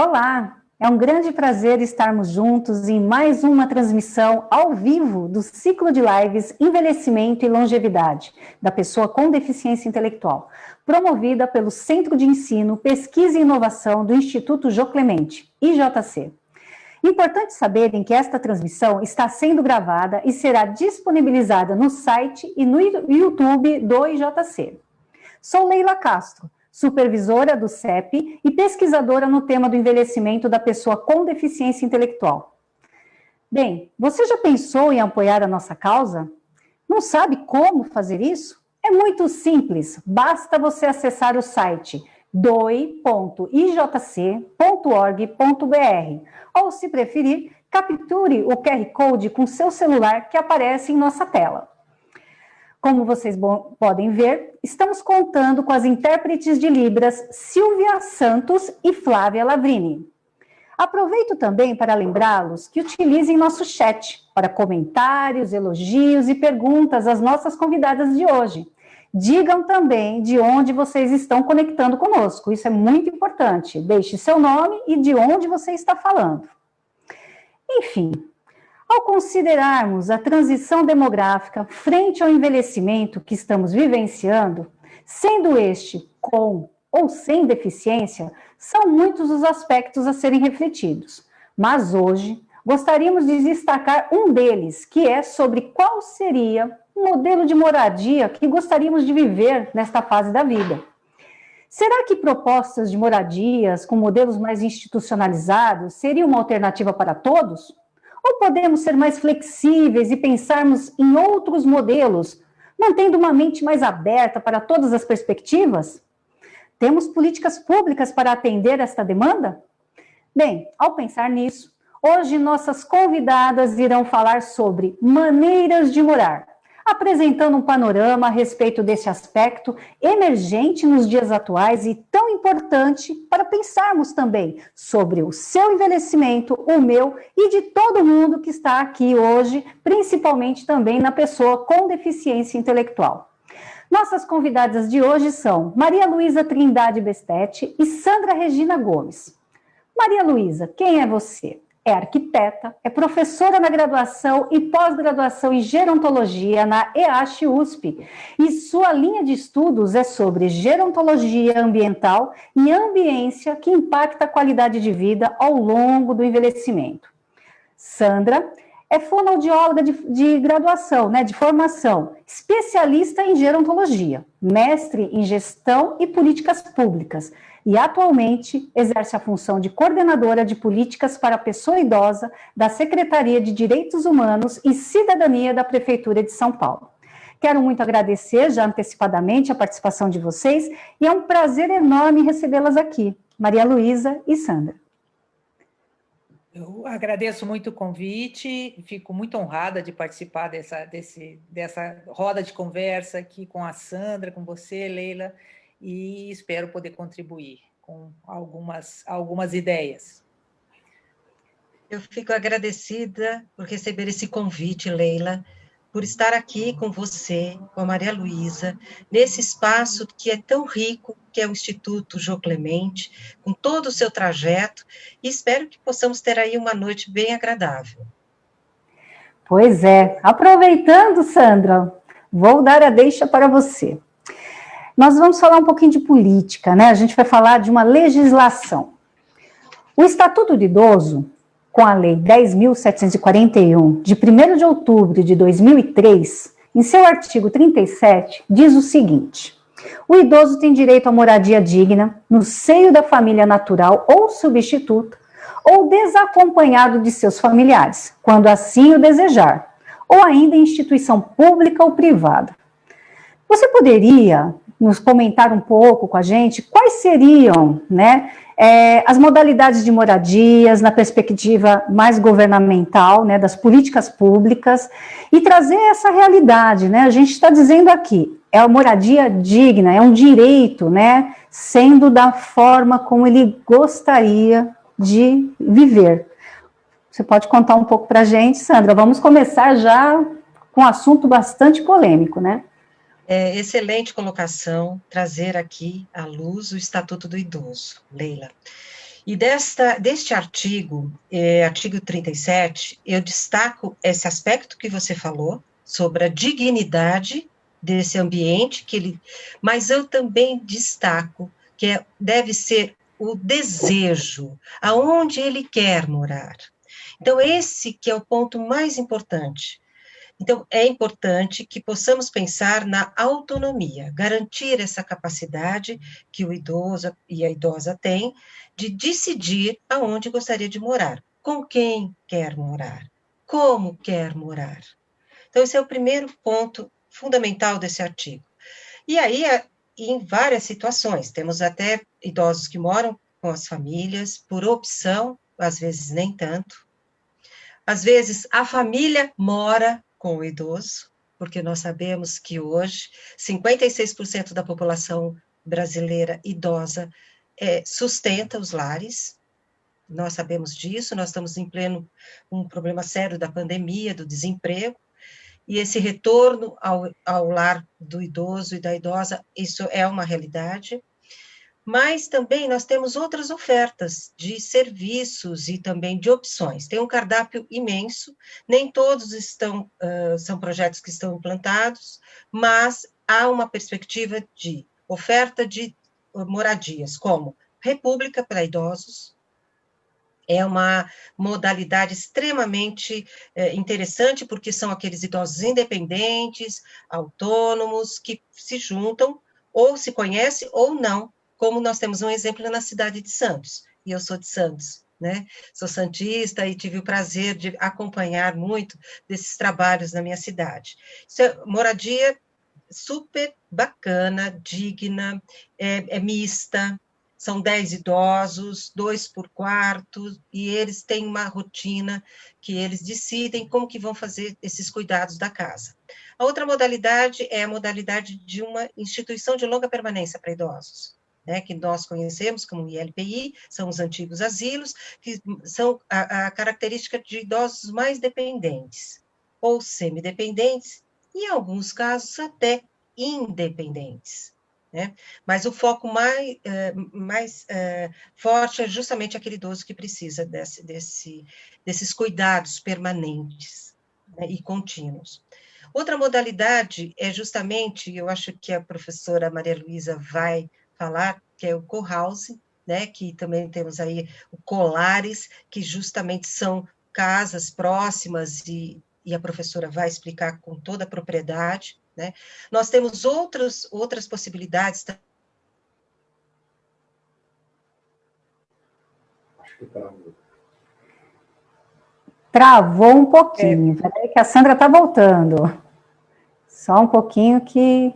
Olá, é um grande prazer estarmos juntos em mais uma transmissão ao vivo do ciclo de lives Envelhecimento e Longevidade da Pessoa com Deficiência Intelectual, promovida pelo Centro de Ensino, Pesquisa e Inovação do Instituto Jô Clemente, IJC. Importante saberem que esta transmissão está sendo gravada e será disponibilizada no site e no YouTube do IJC. Sou Leila Castro, supervisora do CEP e pesquisadora no tema do envelhecimento da pessoa com deficiência intelectual. Bem, você já pensou em apoiar a nossa causa? Não sabe como fazer isso? É muito simples, basta você acessar o site doi.ijc.org.br ou, se preferir, capture o QR Code com seu celular que aparece em nossa tela. Como vocês podem ver, estamos contando com as intérpretes de Libras Silvia Santos e Flávia Lavrini. Aproveito também para lembrá-los que utilizem nosso chat para comentários, elogios e perguntas às nossas convidadas de hoje. Digam também de onde vocês estão conectando conosco, isso é muito importante. Deixe seu nome e de onde você está falando. Enfim, ao considerarmos a transição demográfica frente ao envelhecimento que estamos vivenciando, sendo este com ou sem deficiência, são muitos os aspectos a serem refletidos. Mas hoje, gostaríamos de destacar um deles, que é sobre qual seria o modelo de moradia que gostaríamos de viver nesta fase da vida. Será que propostas de moradias com modelos mais institucionalizados seriam uma alternativa para todos? Ou podemos ser mais flexíveis e pensarmos em outros modelos, mantendo uma mente mais aberta para todas as perspectivas? Temos políticas públicas para atender esta demanda? Bem, ao pensar nisso, hoje nossas convidadas irão falar sobre maneiras de morar, apresentando um panorama a respeito desse aspecto emergente nos dias atuais e tão importante para pensarmos também sobre o seu envelhecimento, o meu e de todo mundo que está aqui hoje, principalmente também na pessoa com deficiência intelectual. Nossas convidadas de hoje são Maria Luísa Trindade Bestete e Sandra Regina Gomes. Maria Luísa, quem é você? É arquiteta, é professora na graduação e pós-graduação em gerontologia na EASH-USP e sua linha de estudos é sobre gerontologia ambiental e ambiência que impacta a qualidade de vida ao longo do envelhecimento. Sandra é fonoaudióloga de graduação, de formação, especialista em gerontologia, mestre em gestão e políticas públicas, e atualmente exerce a função de coordenadora de políticas para a pessoa idosa da Secretaria de Direitos Humanos e Cidadania da Prefeitura de São Paulo. Quero muito agradecer já antecipadamente a participação de vocês e é um prazer enorme recebê-las aqui, Maria Luísa e Sandra. Eu agradeço muito o convite, fico muito honrada de participar dessa roda de conversa aqui com a Sandra, com você, Leila, e espero poder contribuir com algumas ideias. Eu fico agradecida por receber esse convite, Leila, por estar aqui com você, com a Maria Luísa, nesse espaço que é tão rico, que é o Instituto Jô Clemente, com todo o seu trajeto, e espero que possamos ter aí uma noite bem agradável. Pois é. Aproveitando, Sandra, vou dar a deixa para você. Nós vamos falar um pouquinho de política, A gente vai falar de uma legislação. O Estatuto do Idoso, com a Lei 10.741, de 1º de outubro de 2003, em seu artigo 37, diz o seguinte: o idoso tem direito à moradia digna no seio da família natural ou substituta, ou desacompanhado de seus familiares, quando assim o desejar, ou ainda em instituição pública ou privada. Você poderia nos comentar um pouco com a gente quais seriam, as modalidades de moradias na perspectiva mais governamental, das políticas públicas, e trazer essa realidade, A gente está dizendo aqui, é a moradia digna, é um direito, Sendo da forma como ele gostaria de viver. Você pode contar um pouco para a gente, Sandra? Vamos começar já com um assunto bastante polêmico, Excelente colocação, trazer aqui à luz o Estatuto do Idoso, Leila. E deste artigo, artigo 37, eu destaco esse aspecto que você falou, sobre a dignidade desse ambiente, mas eu também destaco que deve ser o desejo, aonde ele quer morar. Então, esse que é o ponto mais importante. Então, é importante que possamos pensar na autonomia, garantir essa capacidade que o idoso e a idosa têm de decidir aonde gostaria de morar, com quem quer morar, como quer morar. Então, esse é o primeiro ponto fundamental desse artigo. E aí, em várias situações, temos até idosos que moram com as famílias, por opção, às vezes nem tanto. Às vezes, a família mora com o idoso, porque nós sabemos que hoje 56% da população brasileira idosa sustenta os lares. Nós sabemos disso, nós estamos em pleno um problema sério da pandemia, do desemprego, e esse retorno ao lar do idoso e da idosa, isso é uma realidade. Mas também nós temos outras ofertas de serviços e também de opções. Tem um cardápio imenso, nem todos são projetos que estão implantados, mas há uma perspectiva de oferta de moradias, como República para idosos, é uma modalidade extremamente interessante, porque são aqueles idosos independentes, autônomos, que se juntam, ou se conhecem ou não, como nós temos um exemplo na cidade de Santos, e eu sou de Santos, né? Sou santista e tive o prazer de acompanhar muito desses trabalhos na minha cidade. Isso é moradia super bacana, digna, mista, são 10 idosos, 2 por quarto, e eles têm uma rotina que eles decidem como que vão fazer esses cuidados da casa. A outra modalidade é a modalidade de uma instituição de longa permanência para idosos, né, que nós conhecemos como ILPI, são os antigos asilos, que são a característica de idosos mais dependentes, ou semidependentes, e em alguns casos até independentes. Né? Mas o foco mais forte é justamente aquele idoso que precisa desses cuidados permanentes, né, e contínuos. Outra modalidade é justamente, eu acho que a professora Maria Luísa vai falar, que é o co-housing, né, que também temos aí o Colares, que justamente são casas próximas, e a professora vai explicar com toda a propriedade, né? Nós temos outras possibilidades. Travou um pouquinho, peraí que a Sandra está voltando. Só um pouquinho que...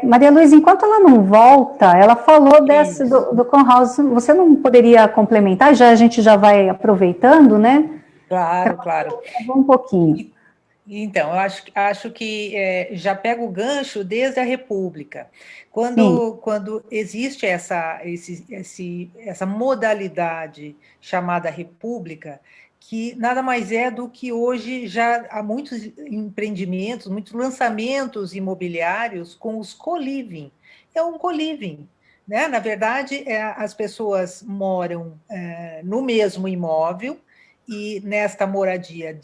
Maria Luísa, enquanto ela não volta, ela falou do Conhouse, você não poderia complementar? A gente já vai aproveitando, né? Claro, claro. Travou um pouquinho. Então, eu acho que já pega o gancho desde a República. Quando existe essa modalidade chamada República, que nada mais é do que hoje já há muitos empreendimentos, muitos lançamentos imobiliários com os co-living. É um co-living, né? Na verdade, as pessoas moram no mesmo imóvel, e nesta moradia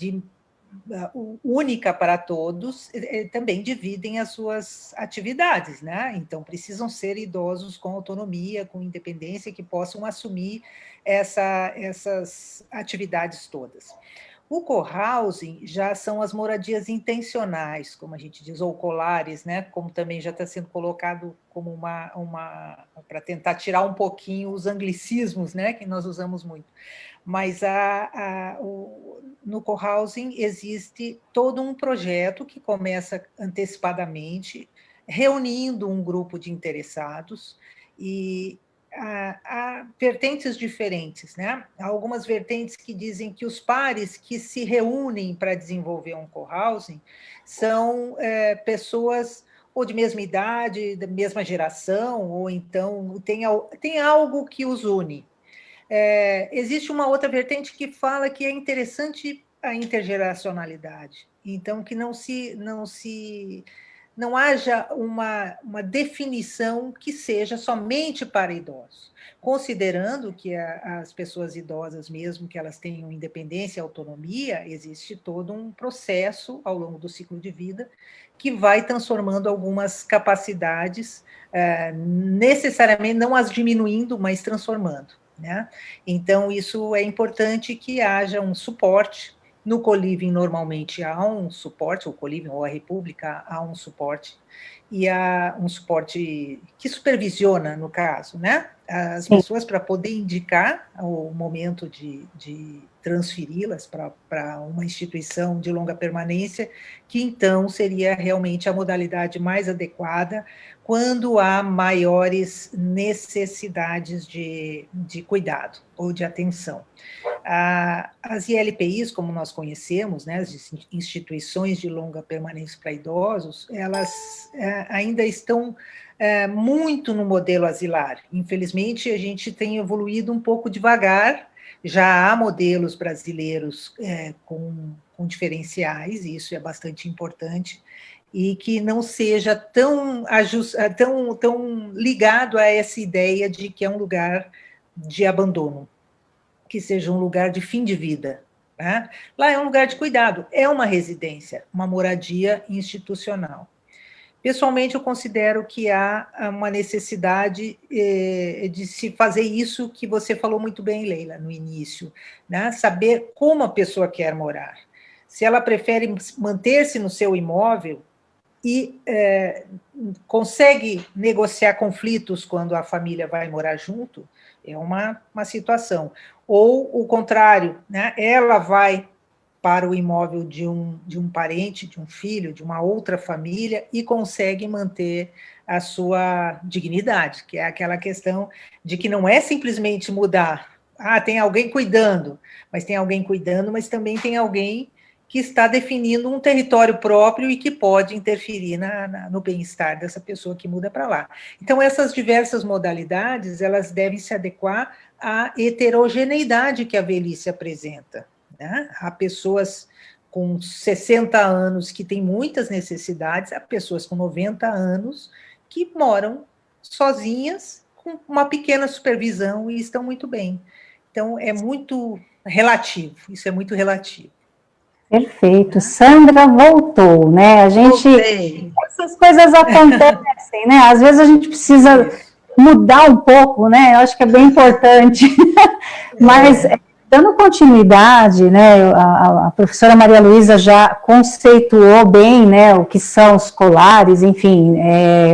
única para todos, também dividem as suas atividades, né? Então, precisam ser idosos com autonomia, com independência, que possam assumir essas atividades todas. O co-housing já são as moradias intencionais, como a gente diz, ou colares, né? Como também já está sendo colocado como para tentar tirar um pouquinho os anglicismos, né? Que nós usamos muito. Mas no co-housing existe todo um projeto que começa antecipadamente, reunindo um grupo de interessados, e há vertentes diferentes, né? Há algumas vertentes que dizem que os pares que se reúnem para desenvolver um co-housing são pessoas ou de mesma idade, da mesma geração, ou então tem algo que os une. Existe uma outra vertente que fala que é interessante a intergeracionalidade, então que não se não haja uma definição que seja somente para idosos, considerando que as pessoas idosas, mesmo que elas tenham independência e autonomia, existe todo um processo ao longo do ciclo de vida que vai transformando algumas capacidades, necessariamente não as diminuindo, mas transformando, né? Então, isso é importante que haja um suporte. No co-living, normalmente, há um suporte, o co-living ou a República, há um suporte, e há um suporte que supervisiona, no caso, né? As pessoas, para poder indicar o momento de transferi-las para uma instituição de longa permanência, que então seria realmente a modalidade mais adequada quando há maiores necessidades de cuidado ou de atenção. As ILPIs, como nós conhecemos, né, as instituições de longa permanência para idosos, elas ainda estão muito no modelo asilar. Infelizmente, a gente tem evoluído um pouco devagar, já há modelos brasileiros com diferenciais, e isso é bastante importante, e que não seja tão ligado a essa ideia de que é um lugar de abandono, que seja um lugar de fim de vida, né? Lá é um lugar de cuidado, é uma residência, uma moradia institucional. Pessoalmente, eu considero que há uma necessidade de se fazer isso que você falou muito bem, Leila, no início, né? Saber como a pessoa quer morar. Se ela prefere manter-se no seu imóvel e consegue negociar conflitos quando a família vai morar junto, é uma situação. Ou o contrário, né? Ela vai para o imóvel de um parente, de um filho, de uma outra família, e consegue manter a sua dignidade, que é aquela questão de que não é simplesmente mudar. Tem alguém cuidando, mas também tem alguém que está definindo um território próprio e que pode interferir no bem-estar dessa pessoa que muda para lá. Então, essas diversas modalidades, elas devem se adequar à heterogeneidade que a velhice apresenta, né? Há pessoas com 60 anos que têm muitas necessidades, há pessoas com 90 anos que moram sozinhas, com uma pequena supervisão, e estão muito bem. Então, é muito relativo, isso é muito relativo. Perfeito. Sandra voltou, né? Essas coisas acontecem, né? Às vezes a gente precisa mudar um pouco, né? Eu acho que é bem importante. Mas, dando continuidade, né? A professora Maria Luísa já conceituou bem, né? O que são os colares, enfim,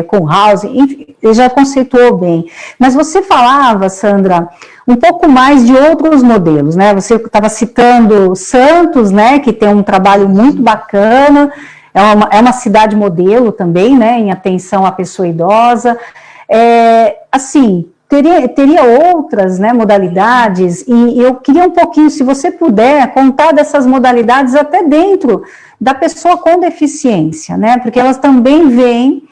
com house, enfim, já conceituou bem. Mas você falava, Sandra, um pouco mais de outros modelos, né? Você estava citando Santos, né? Que tem um trabalho muito bacana, é uma cidade modelo também, né? Em atenção à pessoa idosa. Assim, teria outras, né, modalidades, e eu queria um pouquinho, se você puder, contar dessas modalidades até dentro da pessoa com deficiência, né? Porque elas também veem,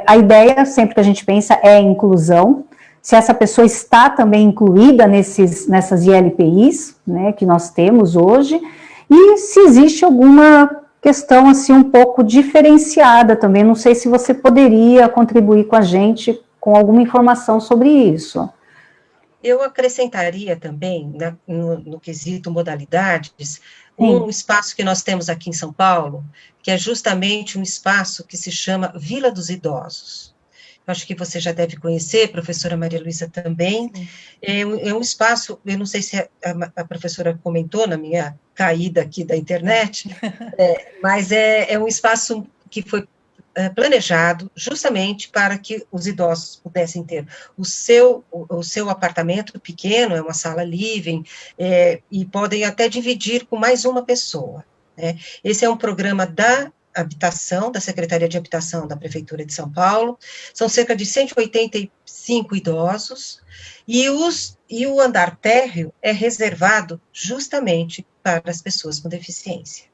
a ideia, sempre que a gente pensa, é inclusão. Se essa pessoa está também incluída nessas ILPIs, né, que nós temos hoje, e se existe alguma questão, assim, um pouco diferenciada também. Não sei se você poderia contribuir com a gente com alguma informação sobre isso. Eu acrescentaria também, no quesito modalidades, um espaço que nós temos aqui em São Paulo, que é justamente um espaço que se chama Vila dos Idosos. Acho que você já deve conhecer, professora Maria Luísa também. É um espaço, eu não sei se a professora comentou na minha caída aqui da internet, mas é um espaço que foi planejado justamente para que os idosos pudessem ter o seu apartamento pequeno, é uma sala living, e podem até dividir com mais uma pessoa, né? Esse é um programa da Habitação, da Secretaria de Habitação da Prefeitura de São Paulo, são cerca de 185 idosos, e o andar térreo é reservado justamente para as pessoas com deficiência.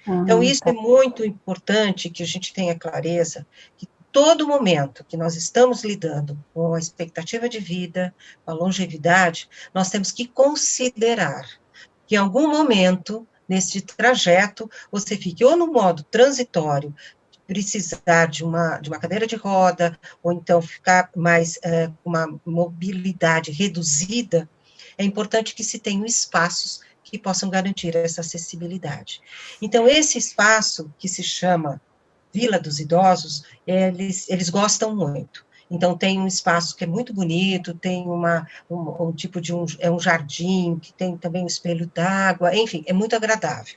Então, isso é muito importante que a gente tenha clareza, que todo momento que nós estamos lidando com a expectativa de vida, com a longevidade, nós temos que considerar que em algum momento, nesse trajeto, você fique ou no modo transitório, precisar de uma cadeira de roda, ou então ficar mais uma mobilidade reduzida, é importante que se tenham espaços que possam garantir essa acessibilidade. Então, esse espaço, que se chama Vila dos Idosos, eles gostam muito. Então, tem um espaço que é muito bonito, tem um tipo de um jardim, que tem também um espelho d'água, enfim, é muito agradável.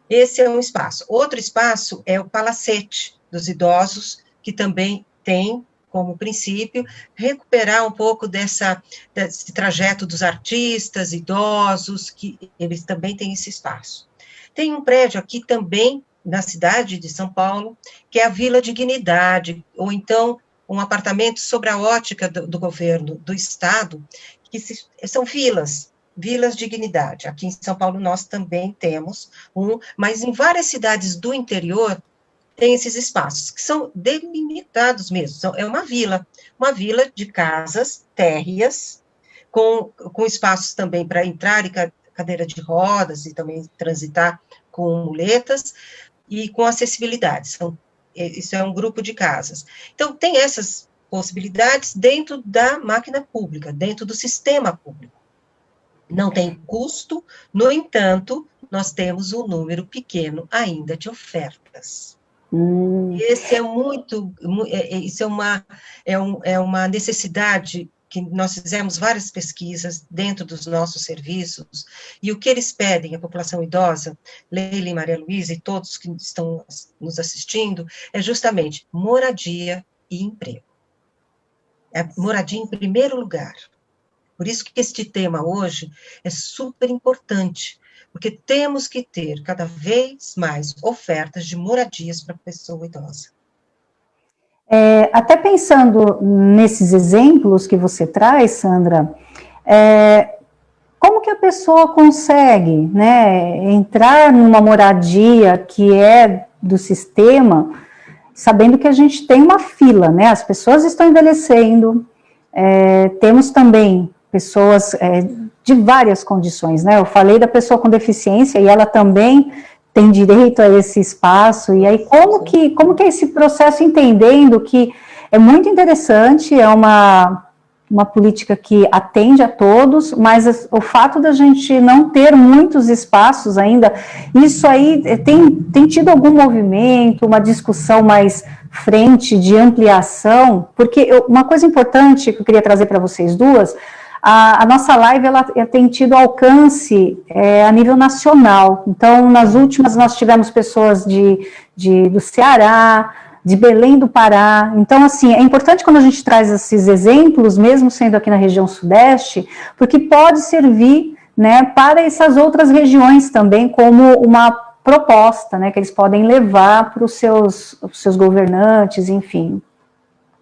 Esse é um espaço. Outro espaço é o Palacete dos Idosos, que também tem como princípio recuperar um pouco desse trajeto dos artistas idosos, que eles também têm esse espaço. Tem um prédio aqui também, na cidade de São Paulo, que é a Vila Dignidade, ou então um apartamento sobre a ótica do governo do estado, que são vilas Dignidade. Aqui em São Paulo nós também temos mas em várias cidades do interior tem esses espaços, que são delimitados mesmo, é uma vila de casas térreas, com espaços também para entrar e cadeira de rodas, e também transitar com muletas, e com acessibilidade, isso é um grupo de casas. Então, tem essas possibilidades dentro da máquina pública, dentro do sistema público. Não tem custo, no entanto, nós temos um número pequeno ainda de ofertas. Esse isso é uma necessidade que nós fizemos várias pesquisas dentro dos nossos serviços, e o que eles pedem, a população idosa, Leila e Maria Luísa, e todos que estão nos assistindo, é justamente moradia e emprego. É moradia em primeiro lugar. Por isso que este tema hoje é super importante, porque temos que ter cada vez mais ofertas de moradias para a pessoa idosa. Até pensando nesses exemplos que você traz, Sandra, como que a pessoa consegue, né, entrar numa moradia que é do sistema, sabendo que a gente tem uma fila, né, as pessoas estão envelhecendo, temos também pessoas de várias condições, né? Eu falei da pessoa com deficiência e ela também tem direito a esse espaço, e aí como que é esse processo, entendendo que é muito interessante, é uma política que atende a todos, mas o fato da gente não ter muitos espaços ainda, isso aí tem tido algum movimento, uma discussão mais frente de ampliação, porque uma coisa importante que eu queria trazer para vocês duas, a nossa live ela tem tido alcance a nível nacional. Então, nas últimas nós tivemos pessoas do Ceará, de Belém do Pará. Então, assim, é importante quando a gente traz esses exemplos, mesmo sendo aqui na região sudeste, porque pode servir, né, para essas outras regiões também como uma proposta, né, que eles podem levar para os seus governantes, enfim.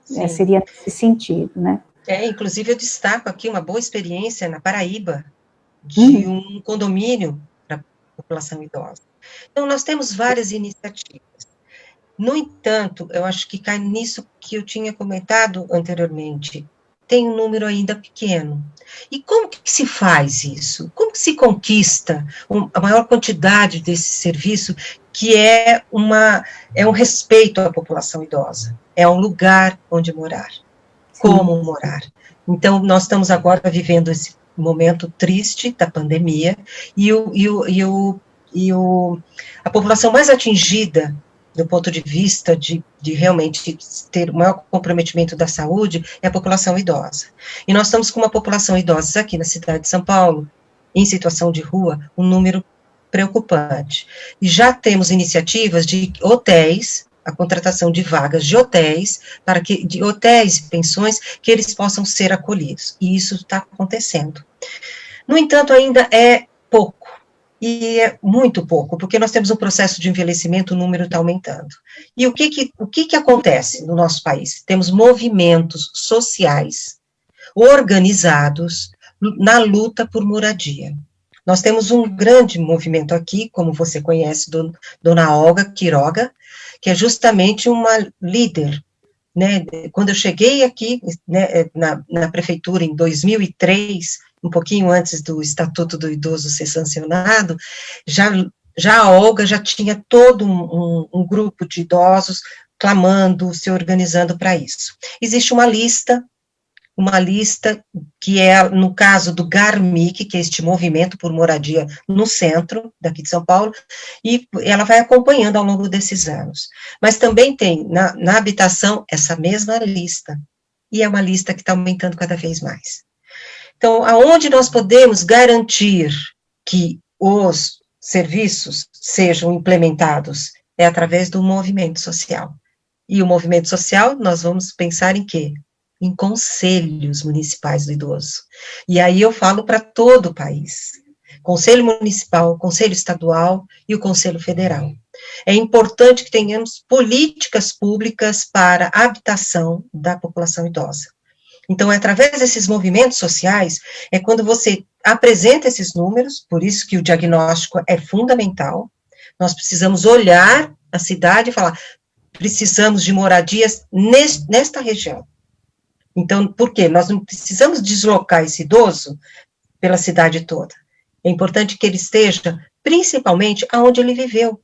Seria nesse sentido, né? Inclusive eu destaco aqui uma boa experiência na Paraíba, de um condomínio para a população idosa. Então, nós temos várias iniciativas. No entanto, eu acho que cai nisso que eu tinha comentado anteriormente, tem um número ainda pequeno. E como que se faz isso? Como que se conquista a maior quantidade desse serviço, que é um respeito à população idosa? É um lugar onde morar. Como morar. Então, nós estamos agora vivendo esse momento triste da pandemia, e a população mais atingida, do ponto de vista de realmente ter o maior comprometimento da saúde, é a população idosa. E nós estamos com uma população idosa aqui na cidade de São Paulo, em situação de rua, um número preocupante. E já temos iniciativas de hotéis, a contratação de vagas de hotéis, de hotéis e pensões, que eles possam ser acolhidos, e isso está acontecendo. No entanto, ainda é pouco, e é muito pouco, porque nós temos um processo de envelhecimento, o número está aumentando. E o que acontece no nosso país? Temos movimentos sociais organizados na luta por moradia. Nós temos um grande movimento aqui, como você conhece, Dona Olga Quiroga, que é justamente uma líder, né? Quando eu cheguei aqui, né, na prefeitura em 2003, um pouquinho antes do Estatuto do Idoso ser sancionado, já Já a Olga já tinha todo um grupo de idosos clamando, se organizando para isso. Existe uma lista que é, no caso do GARMIC, que é este movimento por moradia no centro, daqui de São Paulo, e ela vai acompanhando ao longo desses anos. Mas também tem, na habitação, essa mesma lista, e é uma lista que está aumentando cada vez mais. Então, aonde nós podemos garantir que os serviços sejam implementados? É através do movimento social. E o movimento social, nós vamos pensar em quê? Em conselhos municipais do idoso. E aí eu falo para todo o país. Conselho municipal, conselho estadual e o conselho federal. É importante que tenhamos políticas públicas para a habitação da população idosa. Então, é através desses movimentos sociais, é quando você apresenta esses números, por isso que o diagnóstico é fundamental. Nós precisamos olhar a cidade e falar, precisamos de moradias nesta região. Então, por quê? Nós não precisamos deslocar esse idoso pela cidade toda. É importante que ele esteja, principalmente, aonde ele viveu.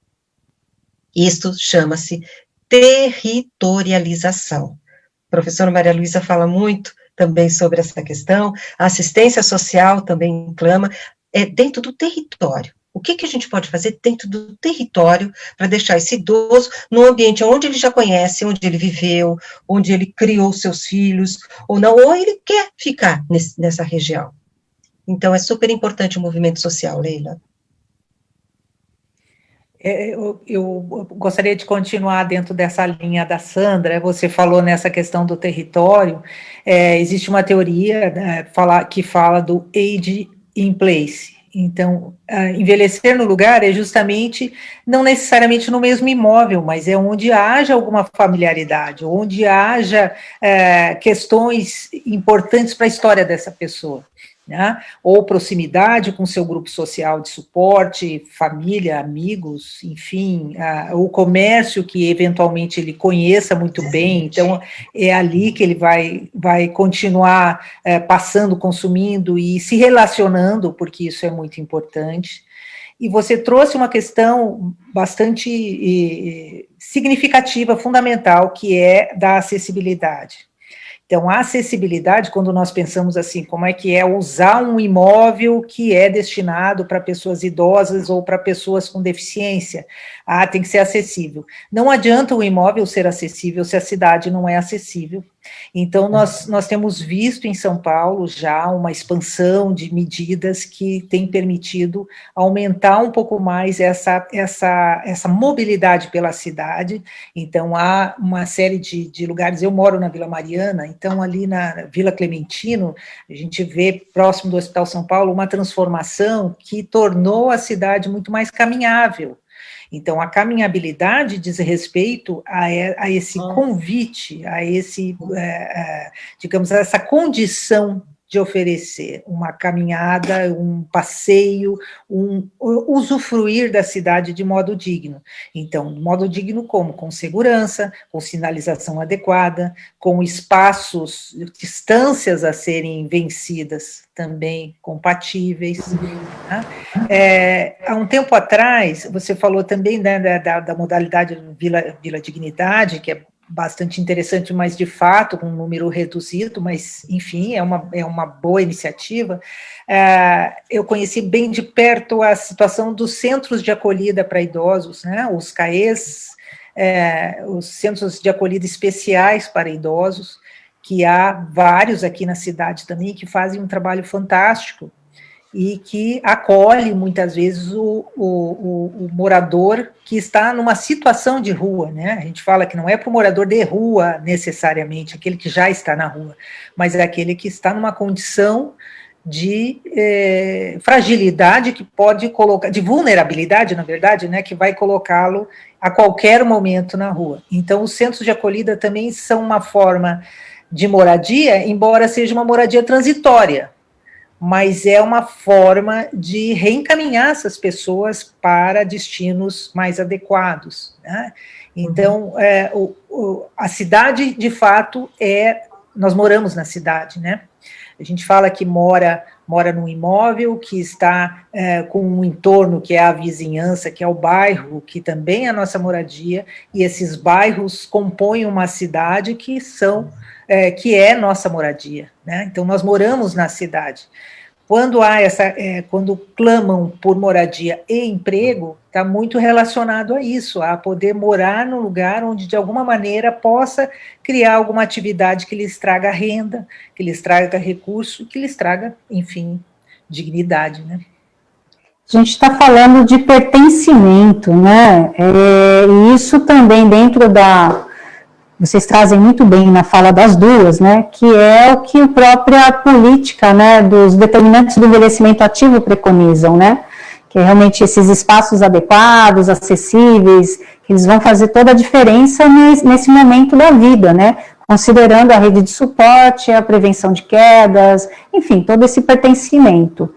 Isto chama-se territorialização. A professora Maria Luísa fala muito também sobre essa questão, a assistência social também clama, é dentro do território. O que a gente pode fazer dentro do território para deixar esse idoso num ambiente onde ele já conhece, onde ele viveu, onde ele criou seus filhos, ou não, ou ele quer ficar nessa região. Então, é super importante o movimento social, Leila. Eu gostaria de continuar dentro dessa linha da Sandra. Você falou nessa questão do território, existe uma teoria, né, que fala do age in place. Então, envelhecer no lugar é justamente, não necessariamente no mesmo imóvel, mas é onde haja alguma familiaridade, onde haja questões importantes para a história dessa pessoa. Né? Ou proximidade com seu grupo social de suporte, família, amigos, enfim, o comércio que eventualmente ele conheça muito bem, então é ali que ele vai continuar passando, consumindo e se relacionando, porque isso é muito importante. E você trouxe uma questão bastante significativa, fundamental, que é da acessibilidade. Então, a acessibilidade, quando nós pensamos assim, como é que é usar um imóvel que é destinado para pessoas idosas ou para pessoas com deficiência, tem que ser acessível. Não adianta o imóvel ser acessível se a cidade não é acessível. Então, nós temos visto em São Paulo já uma expansão de medidas que tem permitido aumentar um pouco mais essa mobilidade pela cidade. Então, há uma série de lugares, eu moro na Vila Mariana, então ali na Vila Clementino, a gente vê próximo do Hospital São Paulo uma transformação que tornou a cidade muito mais caminhável. Então, a caminhabilidade diz respeito a esse convite, a esse, digamos, essa condição de oferecer uma caminhada, um passeio, usufruir da cidade de modo digno. Então, de modo digno como? Com segurança, com sinalização adequada, com espaços, distâncias a serem vencidas também compatíveis. Né? Há um tempo atrás, você falou também, né, da modalidade Vila Dignidade, que é bastante interessante, mas de fato com um número reduzido, mas enfim, é uma boa iniciativa. Eu conheci bem de perto a situação dos centros de acolhida para idosos, né, os CAEs, os centros de acolhida especiais para idosos, que há vários aqui na cidade também, que fazem um trabalho fantástico, e que acolhe, muitas vezes, o morador que está numa situação de rua, né? A gente fala que não é para o morador de rua, necessariamente, aquele que já está na rua, mas é aquele que está numa condição de fragilidade que pode colocar, de vulnerabilidade, na verdade, né, que vai colocá-lo a qualquer momento na rua. Então, os centros de acolhida também são uma forma de moradia, embora seja uma moradia transitória, mas é uma forma de reencaminhar essas pessoas para destinos mais adequados. Né? Então, a cidade, de fato, nós moramos na cidade, né? A gente fala que mora num imóvel, que está com um entorno, que é a vizinhança, que é o bairro, que também é a nossa moradia, e esses bairros compõem uma cidade que é nossa moradia, né? Então, nós moramos na cidade. Quando clamam por moradia e emprego, está muito relacionado a isso, a poder morar num lugar onde, de alguma maneira, possa criar alguma atividade que lhes traga renda, que lhes traga recurso, que lhes traga, enfim, dignidade, né? A gente está falando de pertencimento, né? E isso também dentro vocês trazem muito bem na fala das duas, né, que é o que a própria política, né, dos determinantes do envelhecimento ativo preconizam, né, que é realmente esses espaços adequados, acessíveis, que eles vão fazer toda a diferença nesse momento da vida, né, considerando a rede de suporte, a prevenção de quedas, enfim, todo esse pertencimento.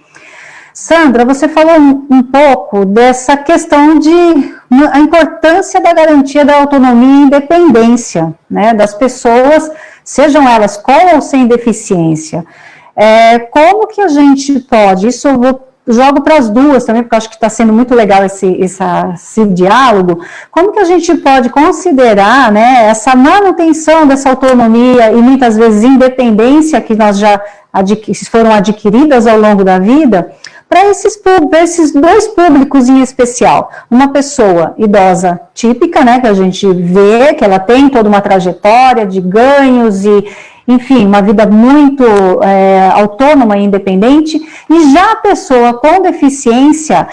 Sandra, você falou um pouco dessa questão a importância da garantia da autonomia e independência, né, das pessoas, sejam elas com ou sem deficiência. Como que a gente pode, isso eu jogo para as duas também, porque eu acho que está sendo muito legal esse diálogo, como que a gente pode considerar, né, essa manutenção dessa autonomia e muitas vezes independência que nós já foram adquiridas ao longo da vida, para esses dois públicos em especial, uma pessoa idosa típica, né, que a gente vê que ela tem toda uma trajetória de ganhos e, enfim, uma vida muito autônoma e independente, e já a pessoa com deficiência,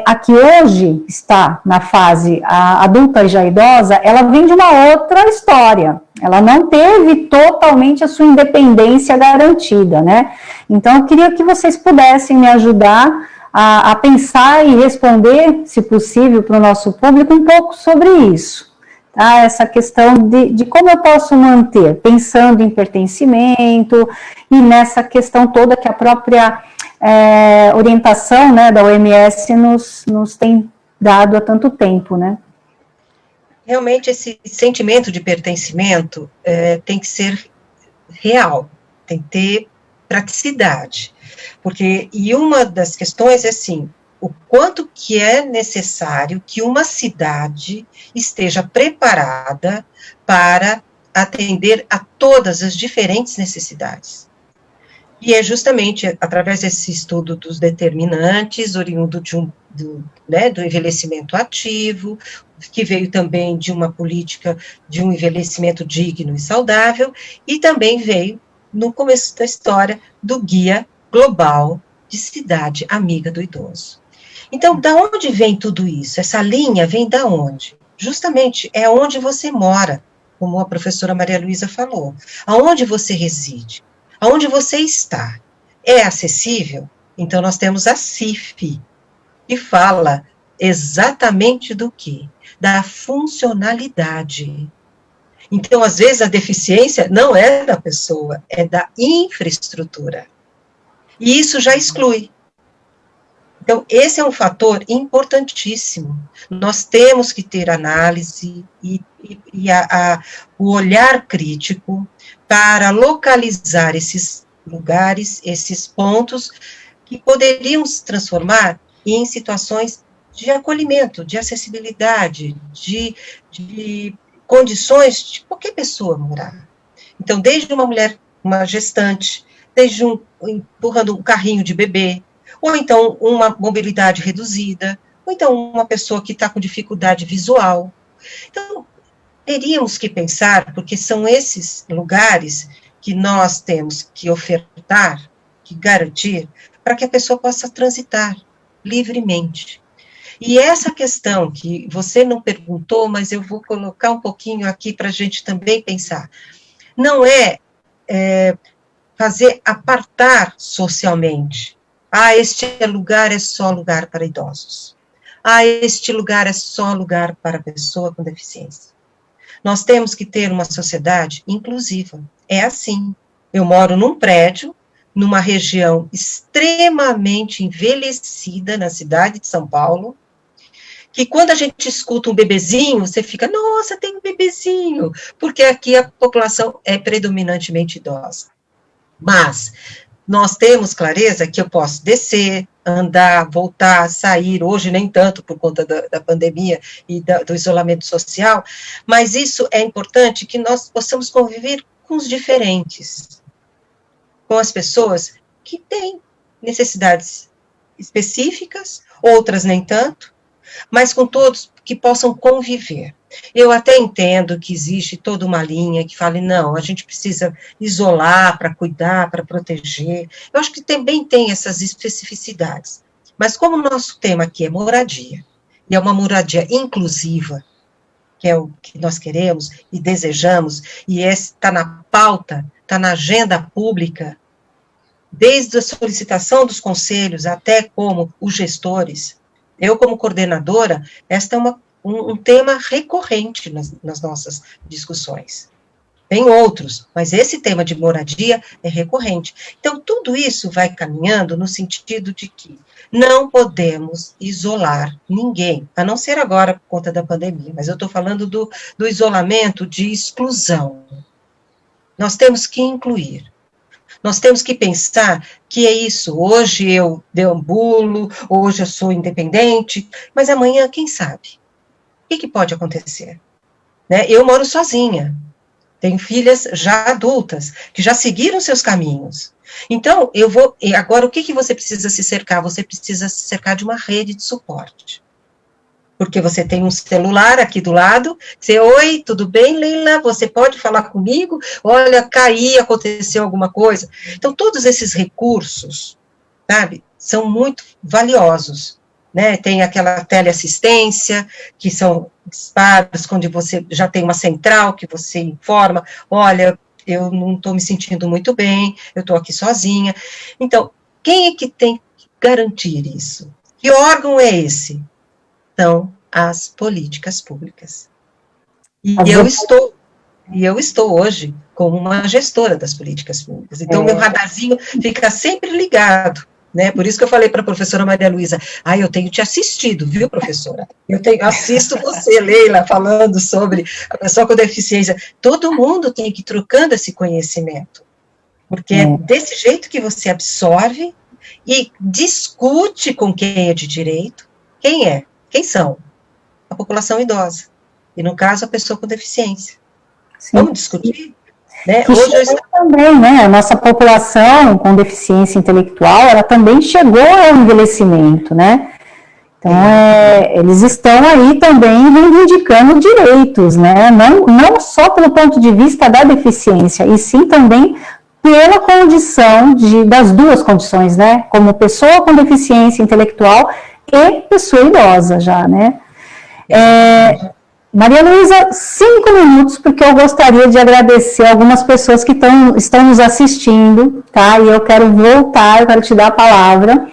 a que hoje está na fase adulta e já idosa, ela vem de uma outra história, ela não teve totalmente a sua independência garantida, né? Então, eu queria que vocês pudessem me ajudar a pensar e responder, se possível, para o nosso público, um pouco sobre isso, tá? Essa questão de como eu posso manter, pensando em pertencimento e nessa questão toda que a própria orientação, né, da OMS nos tem dado há tanto tempo, né? Realmente, esse sentimento de pertencimento tem que ser real, tem que ter praticidade, e uma das questões é assim, o quanto que é necessário que uma cidade esteja preparada para atender a todas as diferentes necessidades. E é justamente através desse estudo dos determinantes, oriundo do envelhecimento ativo, que veio também de uma política de um envelhecimento digno e saudável, e também veio, no começo da história, do Guia Global de Cidade Amiga do Idoso. Então, da onde vem tudo isso? Essa linha vem da onde? Justamente é onde você mora, como a professora Maria Luísa falou, aonde você reside. Aonde você está, é acessível? Então, nós temos a CIF, que fala exatamente do quê? Da funcionalidade. Então, às vezes, a deficiência não é da pessoa, é da infraestrutura. E isso já exclui. Então, esse é um fator importantíssimo. Nós temos que ter análise e o olhar crítico para localizar esses lugares, esses pontos, que poderiam se transformar em situações de acolhimento, de acessibilidade, de condições de qualquer pessoa morar. Então, desde uma mulher, uma gestante, desde empurrando um carrinho de bebê, ou então uma mobilidade reduzida, ou então uma pessoa que está com dificuldade visual. Então, teríamos que pensar, porque são esses lugares que nós temos que ofertar, que garantir, para que a pessoa possa transitar livremente. E essa questão que você não perguntou, mas eu vou colocar um pouquinho aqui para a gente também pensar, não é fazer apartar socialmente. Este lugar é só lugar para idosos. Este lugar é só lugar para pessoa com deficiência. Nós temos que ter uma sociedade inclusiva. É assim. Eu moro num prédio, numa região extremamente envelhecida, na cidade de São Paulo, que quando a gente escuta um bebezinho, você fica, nossa, tem um bebezinho, porque aqui a população é predominantemente idosa. Mas nós temos clareza que eu posso descer, andar, voltar, sair, hoje nem tanto por conta da pandemia e do isolamento social, mas isso é importante que nós possamos conviver com os diferentes, com as pessoas que têm necessidades específicas, outras nem tanto, mas com todos que possam conviver. Eu até entendo que existe toda uma linha que fale, não, a gente precisa isolar para cuidar, para proteger. Eu acho que também tem essas especificidades. Mas como o nosso tema aqui é moradia, e é uma moradia inclusiva, que é o que nós queremos e desejamos, e está na pauta, está na agenda pública, desde a solicitação dos conselhos até como os gestores. Eu, como coordenadora, esta é um tema recorrente nas nossas discussões. Tem outros, mas esse tema de moradia é recorrente. Então, tudo isso vai caminhando no sentido de que não podemos isolar ninguém, a não ser agora por conta da pandemia, mas eu estou falando do isolamento de exclusão. Nós temos que incluir. Nós temos que pensar que é isso, hoje eu deambulo, hoje eu sou independente, mas amanhã, quem sabe? O que pode acontecer? Né? Eu moro sozinha, tenho filhas já adultas, que já seguiram seus caminhos. Então, agora o que você precisa se cercar? Você precisa se cercar de uma rede de suporte. Porque você tem um celular aqui do lado, você, oi, tudo bem, Leila? Você pode falar comigo? Olha, caí, aconteceu alguma coisa. Então, todos esses recursos, sabe, são muito valiosos, né? Tem aquela teleassistência, que são disparos, quando você já tem uma central que você informa, olha, eu não estou me sentindo muito bem, eu estou aqui sozinha. Então, quem é que tem que garantir isso? Que órgão é esse? São as políticas públicas. E eu estou hoje como uma gestora das políticas públicas. Então, meu radarzinho fica sempre ligado, né? Por isso que eu falei para a professora Maria Luísa, eu tenho te assistido, viu, professora? Assisto você, Leila, falando sobre a pessoa com deficiência. Todo mundo tem que ir trocando esse conhecimento, porque é desse jeito que você absorve e discute com quem é de direito, quem são? A população idosa. E, no caso, a pessoa com deficiência. Sim. Vamos discutir? Né? Hoje também, né? A nossa população com deficiência intelectual, ela também chegou ao envelhecimento, né? Então, eles estão aí também reivindicando direitos, né? Não só pelo ponto de vista da deficiência, e sim também pela condição das duas condições, né? Como pessoa com deficiência intelectual e pessoa idosa já, né? Maria Luísa, 5 minutos, porque eu gostaria de agradecer algumas pessoas que estão nos assistindo, tá? E eu quero te dar a palavra.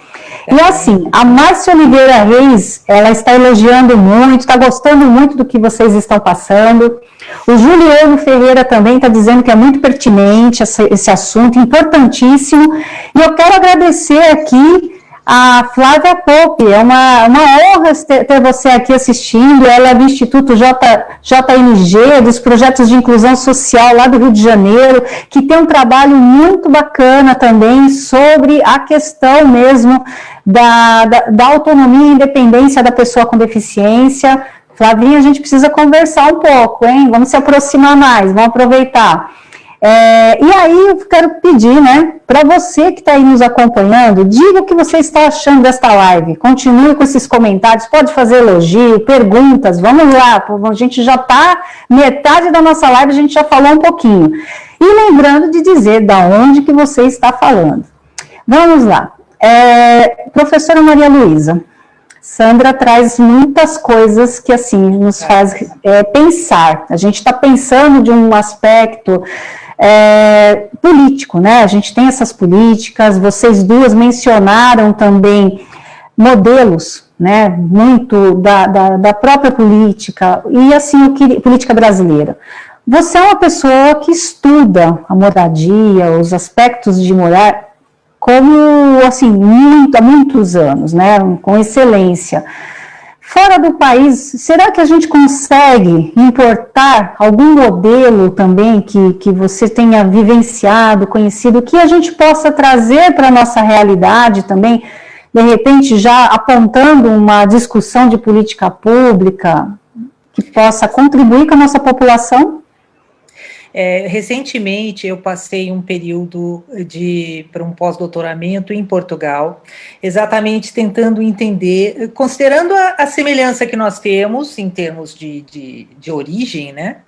E assim, a Márcia Oliveira Reis, ela está elogiando muito, está gostando muito do que vocês estão passando. O Juliano Ferreira também está dizendo que é muito pertinente esse assunto, importantíssimo. E eu quero agradecer aqui a Flávia Pope, é uma honra ter você aqui assistindo, ela é do Instituto JMG, dos projetos de inclusão social lá do Rio de Janeiro, que tem um trabalho muito bacana também sobre a questão mesmo da autonomia e independência da pessoa com deficiência. Flavinha, a gente precisa conversar um pouco, hein? Vamos se aproximar mais, vamos aproveitar. E aí eu quero pedir, né, para você que está aí nos acompanhando, diga o que você está achando desta live, continue com esses comentários, pode fazer elogio, perguntas, vamos lá, a gente já está, metade da nossa live a gente já falou um pouquinho, e lembrando de dizer da onde que você está falando. Vamos lá, professora Maria Luísa, Sandra traz muitas coisas que assim nos faz pensar, a gente está pensando de um aspecto político, né? A gente tem essas políticas, vocês duas mencionaram também modelos, né? Muito da própria política, e assim, política brasileira. Você é uma pessoa que estuda a moradia, os aspectos de morar, como, assim, há muitos anos, né? Com excelência. Fora do país, será que a gente consegue importar algum modelo também que você tenha vivenciado, conhecido, que a gente possa trazer para a nossa realidade também, de repente já apontando uma discussão de política pública que possa contribuir com a nossa população? Recentemente, eu passei um período para um pós-doutoramento em Portugal, exatamente tentando entender, considerando a semelhança que nós temos em termos de origem, né?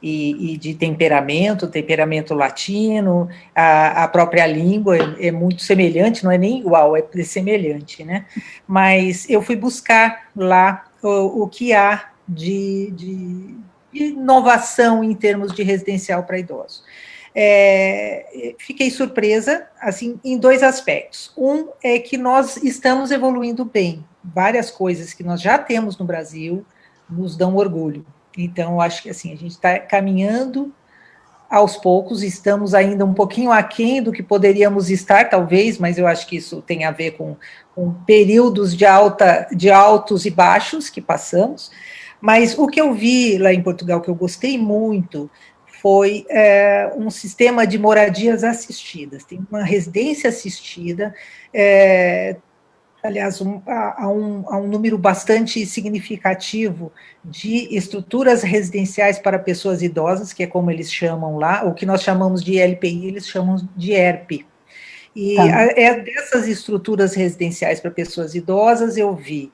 E de temperamento latino, a própria língua é muito semelhante, não é nem igual, é semelhante, né? Mas eu fui buscar lá o que há de inovação em termos de residencial para idosos. Fiquei surpresa, assim, em dois aspectos. Um é que nós estamos evoluindo bem. Várias coisas que nós já temos no Brasil nos dão orgulho. Então, acho que assim, a gente está caminhando aos poucos, estamos ainda um pouquinho aquém do que poderíamos estar, talvez, mas eu acho que isso tem a ver com períodos de altos e baixos que passamos. Mas o que eu vi lá em Portugal, que eu gostei muito, foi um sistema de moradias assistidas. Tem uma residência assistida, aliás, há um número bastante significativo de estruturas residenciais para pessoas idosas, que é como eles chamam lá, o que nós chamamos de LPI, eles chamam de ERP. E dessas estruturas residenciais para pessoas idosas, eu vi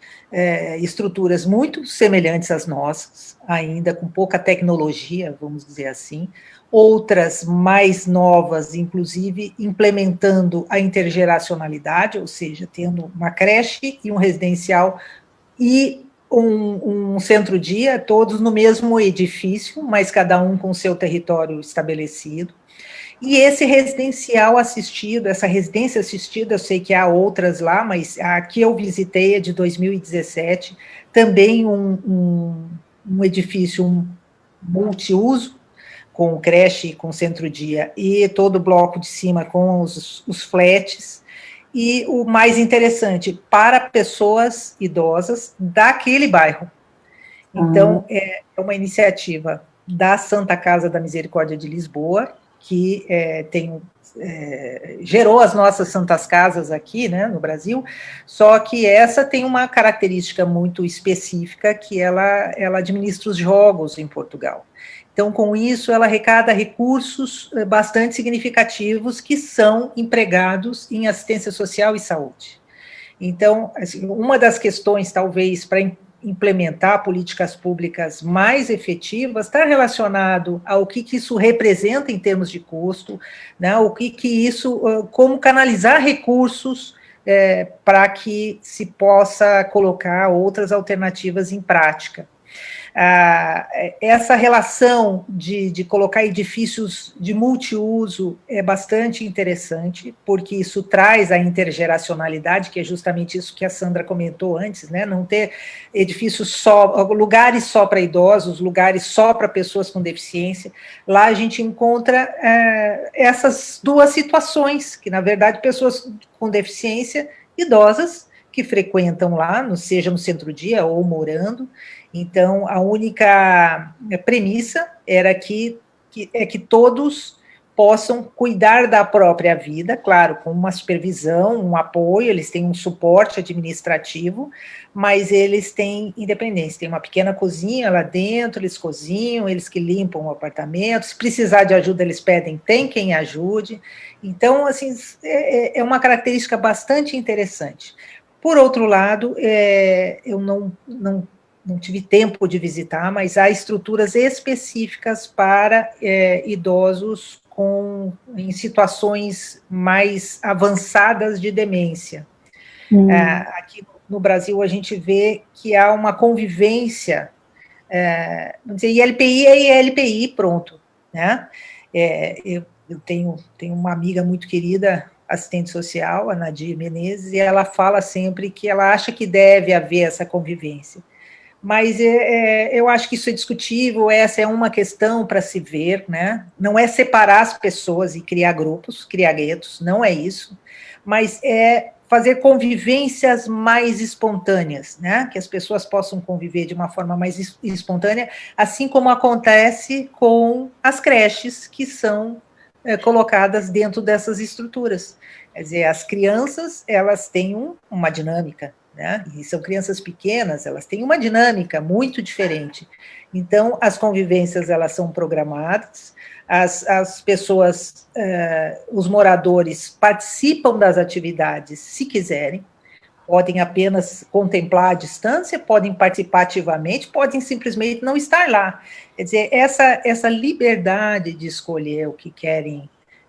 estruturas muito semelhantes às nossas, ainda com pouca tecnologia, vamos dizer assim, outras mais novas, inclusive implementando a intergeracionalidade, ou seja, tendo uma creche e um residencial e um centro-dia, todos no mesmo edifício, mas cada um com seu território estabelecido. E esse residencial assistido, essa residência assistida, eu sei que há outras lá, mas a que eu visitei é de 2017, também um edifício multiuso, com creche, com centro-dia, e todo o bloco de cima com os flats, e o mais interessante, para pessoas idosas daquele bairro. Então, é uma iniciativa da Santa Casa da Misericórdia de Lisboa, que gerou as nossas santas casas aqui, né, no Brasil, só que essa tem uma característica muito específica, que ela administra os jogos em Portugal. Então, com isso, ela arrecada recursos bastante significativos que são empregados em assistência social e saúde. Então, assim, uma das questões, talvez, para implementar políticas públicas mais efetivas está relacionado ao que isso representa em termos de custo, né, como canalizar recursos para que se possa colocar outras alternativas em prática. Essa relação de colocar edifícios de multiuso é bastante interessante, porque isso traz a intergeracionalidade, que é justamente isso que a Sandra comentou antes, né? Não ter edifícios lugares só para idosos, lugares só para pessoas com deficiência. Lá a gente encontra essas duas situações, que na verdade pessoas com deficiência, idosas, que frequentam lá, seja no centro-dia ou morando. Então, a única premissa era que todos possam cuidar da própria vida, claro, com uma supervisão, um apoio, eles têm um suporte administrativo, mas eles têm independência, tem uma pequena cozinha lá dentro, eles cozinham, eles que limpam o apartamento, se precisar de ajuda eles pedem, tem quem ajude. Então, assim, é uma característica bastante interessante. Por outro lado, eu não tive tempo de visitar, mas há estruturas específicas para idosos em situações mais avançadas de demência. Aqui no Brasil, a gente vê que há uma convivência, vamos dizer, ILPI é ILPI, pronto. Né? Eu tenho uma amiga muito querida, assistente social, a Nadir Menezes, e ela fala sempre que ela acha que deve haver essa convivência. Mas eu acho que isso é discutível, essa é uma questão para se ver, né? Não é separar as pessoas e criar grupos, criar guetos, não é isso, mas é fazer convivências mais espontâneas, né? Que as pessoas possam conviver de uma forma mais espontânea, assim como acontece com as creches que são colocadas dentro dessas estruturas. Quer dizer, as crianças, elas têm uma dinâmica, né? E são crianças pequenas, elas têm uma dinâmica muito diferente. Então, as convivências, elas são programadas, as pessoas, os moradores participam das atividades se quiserem, podem apenas contemplar à distância, podem participar ativamente, podem simplesmente não estar lá. Quer dizer, essa liberdade de escolher o que querem,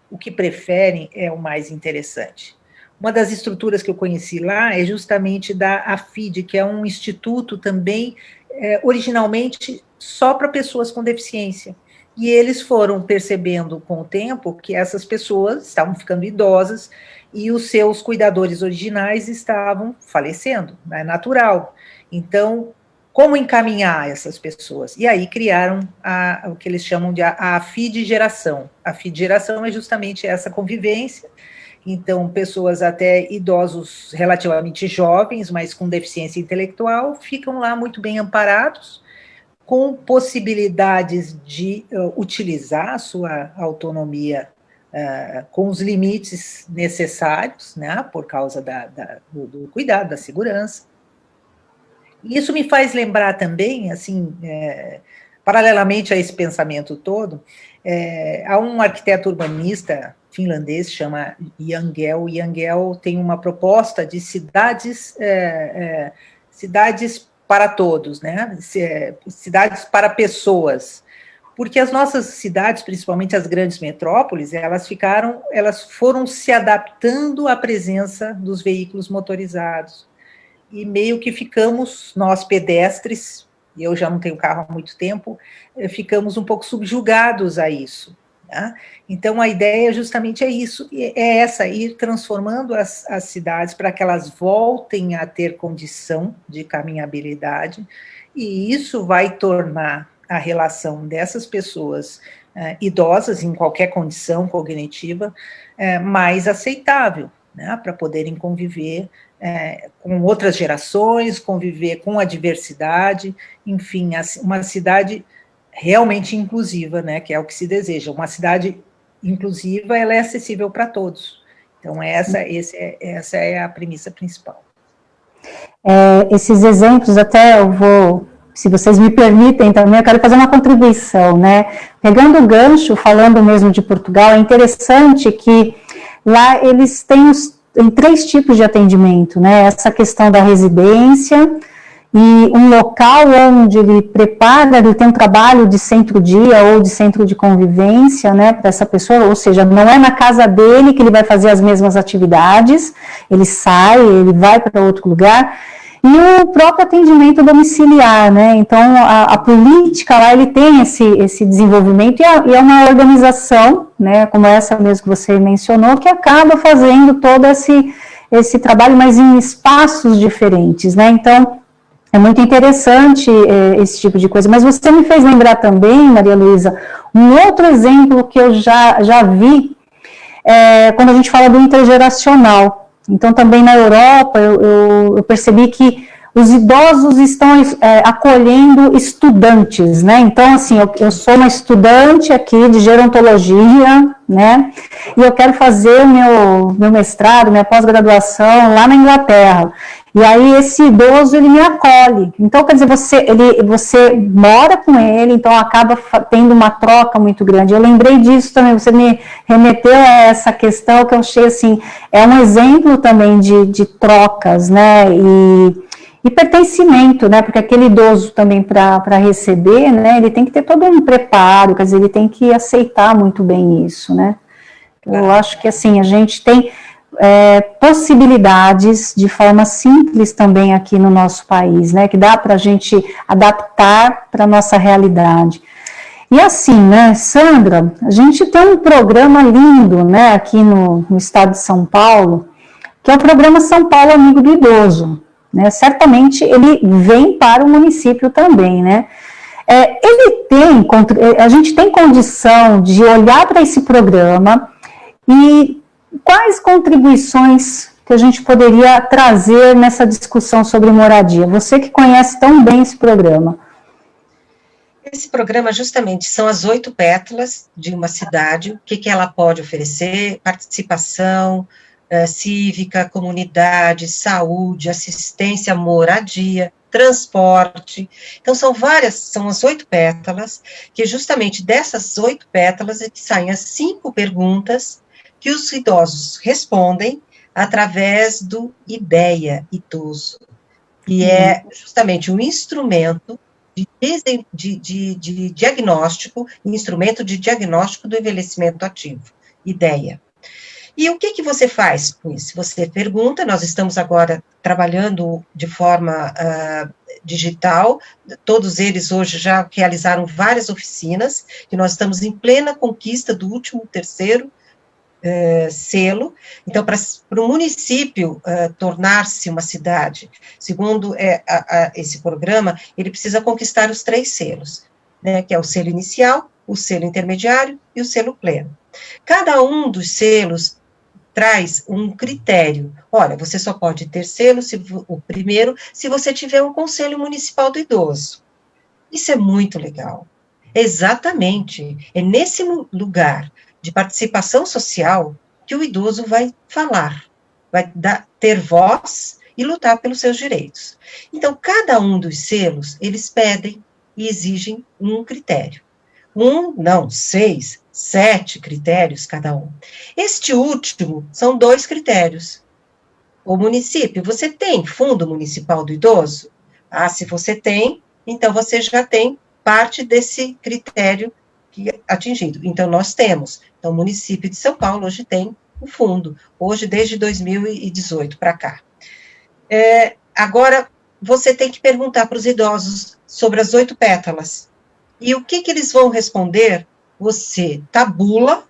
o que preferem, é o mais interessante. Uma das estruturas que eu conheci lá é justamente da AFID, que é um instituto também, originalmente, só para pessoas com deficiência. E eles foram percebendo com o tempo que essas pessoas estavam ficando idosas e os seus cuidadores originais estavam falecendo, é natural. Então, como encaminhar essas pessoas? E aí criaram o que eles chamam de a AFID geração. A AFID geração é justamente essa convivência. Então, pessoas até idosos relativamente jovens, mas com deficiência intelectual, ficam lá muito bem amparados, com possibilidades de utilizar a sua autonomia com os limites necessários, né, por causa do cuidado, da segurança. E isso me faz lembrar também, assim, paralelamente a esse pensamento todo, há um arquiteto urbanista finlandês, chama Jangel. Jangel tem uma proposta de cidades para todos, né? Cidades para pessoas, porque as nossas cidades, principalmente as grandes metrópoles, elas foram se adaptando à presença dos veículos motorizados, e meio que ficamos, nós pedestres, e eu já não tenho carro há muito tempo, ficamos um pouco subjugados a isso, né? Então, a ideia justamente é isso, ir transformando as cidades para que elas voltem a ter condição de caminhabilidade, e isso vai tornar a relação dessas pessoas idosas, em qualquer condição cognitiva, mais aceitável, né, para poderem conviver com outras gerações, conviver com a diversidade, enfim, uma cidade realmente inclusiva, né, que é o que se deseja. Uma cidade inclusiva, ela é acessível para todos. Então, essa é a premissa principal. Esses exemplos, até eu vou, se vocês me permitem também, eu quero fazer uma contribuição, né? Pegando o gancho, falando mesmo de Portugal, é interessante que lá eles têm três tipos de atendimento, né? Essa questão da residência, e um local onde ele tem um trabalho de centro-dia ou de centro de convivência, né, para essa pessoa, ou seja, não é na casa dele que ele vai fazer as mesmas atividades, ele sai, ele vai para outro lugar, e o próprio atendimento domiciliar, né, então a política lá, ele tem esse desenvolvimento, e é uma organização, né, como essa mesmo que você mencionou, que acaba fazendo todo esse trabalho, mas em espaços diferentes, né, então é muito interessante esse tipo de coisa, mas você me fez lembrar também, Maria Luísa, um outro exemplo que eu já vi, quando a gente fala do intergeracional. Então, também na Europa, eu percebi que os idosos estão acolhendo estudantes, né? Então, assim, eu sou uma estudante aqui de gerontologia, né? E eu quero fazer o meu mestrado, minha pós-graduação lá na Inglaterra. E aí esse idoso, ele me acolhe. Então, quer dizer, você mora com ele, então acaba tendo uma troca muito grande. Eu lembrei disso também, você me remeteu a essa questão que eu achei, assim, é um exemplo também de trocas, né, e pertencimento, né, porque aquele idoso também para receber, né, ele tem que ter todo um preparo, quer dizer, ele tem que aceitar muito bem isso, né. Eu acho que, assim, a gente tem possibilidades de forma simples também aqui no nosso país, né, que dá para a gente adaptar para a nossa realidade. E assim, né, Sandra, a gente tem um programa lindo, né, aqui no estado de São Paulo, que é o programa São Paulo Amigo do Idoso, né, certamente ele vem para o município também, né. A gente tem condição de olhar para esse programa e quais contribuições que a gente poderia trazer nessa discussão sobre moradia? Você que conhece tão bem esse programa. Esse programa, justamente, são as 8 pétalas de uma cidade, o que ela pode oferecer: participação cívica, comunidade, saúde, assistência, moradia, transporte. Então, são as 8 pétalas, que justamente dessas 8 pétalas é que saem as 5 perguntas que os idosos respondem através do IDEA idoso, que é justamente um instrumento de diagnóstico, instrumento de diagnóstico do envelhecimento ativo, IDEA. E o que você faz com isso? Você pergunta, nós estamos agora trabalhando de forma digital, todos eles hoje já realizaram várias oficinas, e nós estamos em plena conquista do último 3º selo. Então, para o município tornar-se uma cidade, segundo esse programa, ele precisa conquistar os 3 selos, né, que é o selo inicial, o selo intermediário e o selo pleno. Cada um dos selos traz um critério. Olha, você só pode ter selo, o primeiro, se você tiver um conselho municipal do idoso. Isso é muito legal. Exatamente, é nesse lugar de participação social que o idoso vai falar, vai ter voz e lutar pelos seus direitos. Então, cada um dos selos, eles pedem e exigem um critério. 6, 7 critérios cada um. Este último são 2 critérios. O município, você tem fundo municipal do idoso? Se você tem, então você já tem parte desse critério atingido. Então, nós temos. Então, o município de São Paulo hoje tem um fundo, hoje desde 2018 para cá. Agora, você tem que perguntar para os idosos sobre as 8 pétalas. E o que eles vão responder? Você tabula,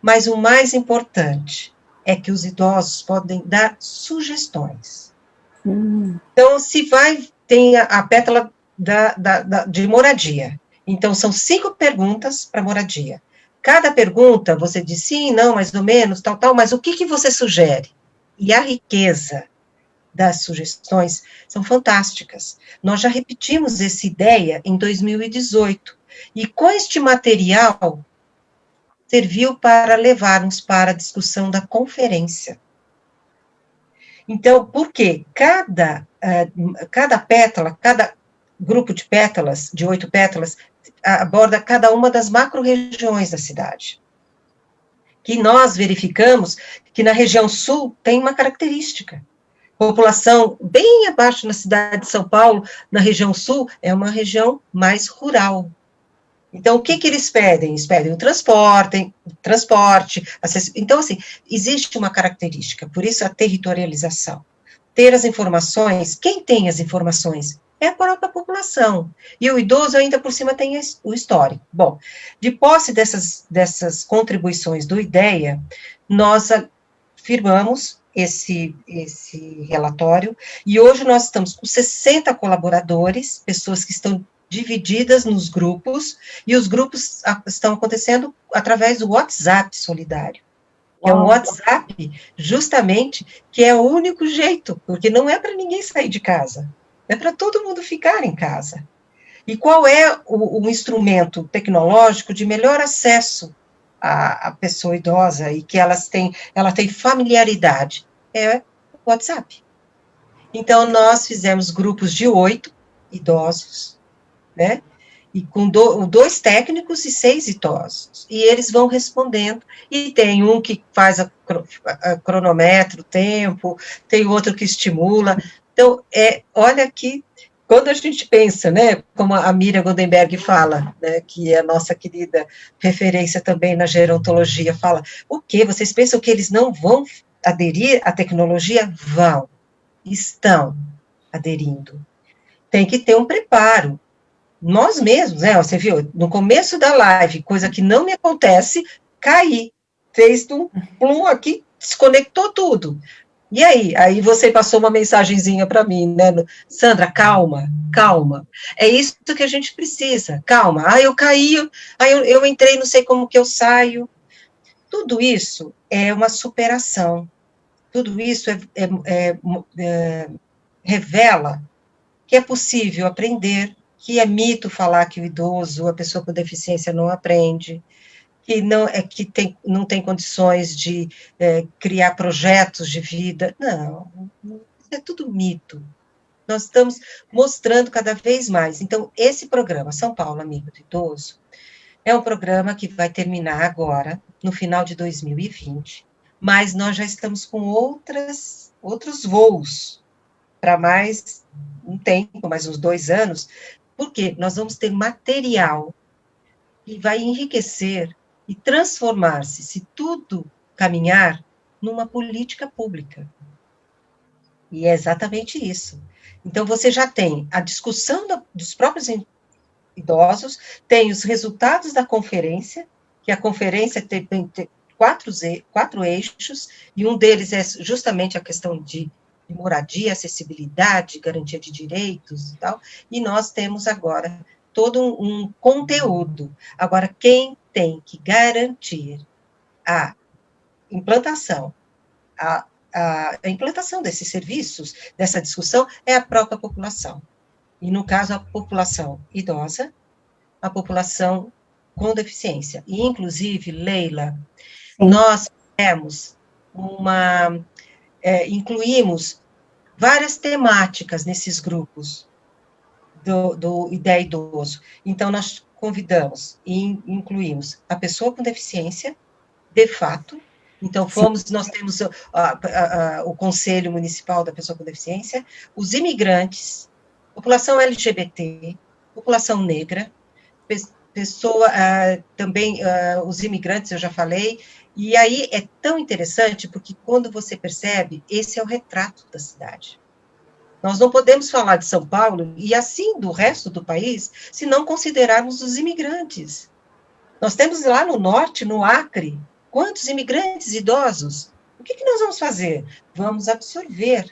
mas o mais importante é que os idosos podem dar sugestões. Então, tem a pétala de moradia. Então, são 5 perguntas para moradia. Cada pergunta, você diz sim, não, mais ou menos, tal, mas o que você sugere? E a riqueza das sugestões são fantásticas. Nós já repetimos essa ideia em 2018, e com este material, serviu para levarmos para a discussão da conferência. Então, por quê? Cada pétala, cada grupo de pétalas, de 8 pétalas, aborda cada uma das macro-regiões da cidade. Que nós verificamos que na região sul tem uma característica. População bem abaixo na cidade de São Paulo, na região sul, é uma região mais rural. Então, o que eles pedem? Eles pedem o transporte, então, assim, existe uma característica, por isso a territorialização. Ter as informações, quem tem as informações? É a própria população. E o idoso, ainda por cima, tem o histórico. Bom, de posse dessas contribuições do IDEA, nós firmamos esse relatório, e hoje nós estamos com 60 colaboradores, pessoas que estão divididas nos grupos, e os grupos estão acontecendo através do WhatsApp solidário. É um WhatsApp, justamente, que é o único jeito, porque não é para ninguém sair de casa, é para todo mundo ficar em casa. E qual é o instrumento tecnológico de melhor acesso à pessoa idosa e que ela tem familiaridade? É o WhatsApp. Então, nós fizemos grupos de 8 idosos, né? E com 2 técnicos e 6 idosos. E eles vão respondendo. E tem um que faz a cronometra o tempo, tem outro que estimula. Então, olha que, quando a gente pensa, né, como a Miriam Goldenberg fala, né, que é a nossa querida referência também na gerontologia, fala, o quê? Vocês pensam que eles não vão aderir à tecnologia? Vão. Estão aderindo. Tem que ter um preparo. Nós mesmos, né, você viu, no começo da live, coisa que não me acontece, caí, fez um plum aqui, desconectou tudo. E aí você passou uma mensagenzinha para mim, né, Sandra, calma, é isso que a gente precisa, calma, eu caí, eu entrei, não sei como que eu saio. Tudo isso é uma superação. tudo isso revela que é possível aprender, que é mito falar que o idoso, a pessoa com deficiência não aprende, que não tem condições de criar projetos de vida. Não, isso é tudo mito. Nós estamos mostrando cada vez mais. Então, esse programa, São Paulo Amigo do Idoso, é um programa que vai terminar agora, no final de 2020, mas nós já estamos com outros voos para mais um tempo, mais uns 2 anos, porque nós vamos ter material que vai enriquecer e transformar-se, se tudo caminhar, numa política pública. E é exatamente isso. Então, você já tem a discussão dos próprios idosos, tem os resultados da conferência, que a conferência tem 4 eixos, e um deles é justamente a questão de moradia, acessibilidade, garantia de direitos e tal, e nós temos agora todo um conteúdo. Agora, quem tem que garantir a implantação, a implantação desses serviços, dessa discussão, é a própria população. E, no caso, a população idosa, a população com deficiência. E, inclusive, Leila, nós temos incluímos várias temáticas nesses grupos do IDEA Idoso. Então, nós convidamos e incluímos a pessoa com deficiência, de fato. Então, nós temos o Conselho Municipal da Pessoa com Deficiência, os imigrantes, população LGBT, população negra, também os imigrantes, eu já falei, e aí é tão interessante, porque quando você percebe, esse é o retrato da cidade. Nós não podemos falar de São Paulo, e assim do resto do país, se não considerarmos os imigrantes. Nós temos lá no norte, no Acre, quantos imigrantes idosos? O que nós vamos fazer? Vamos absorver,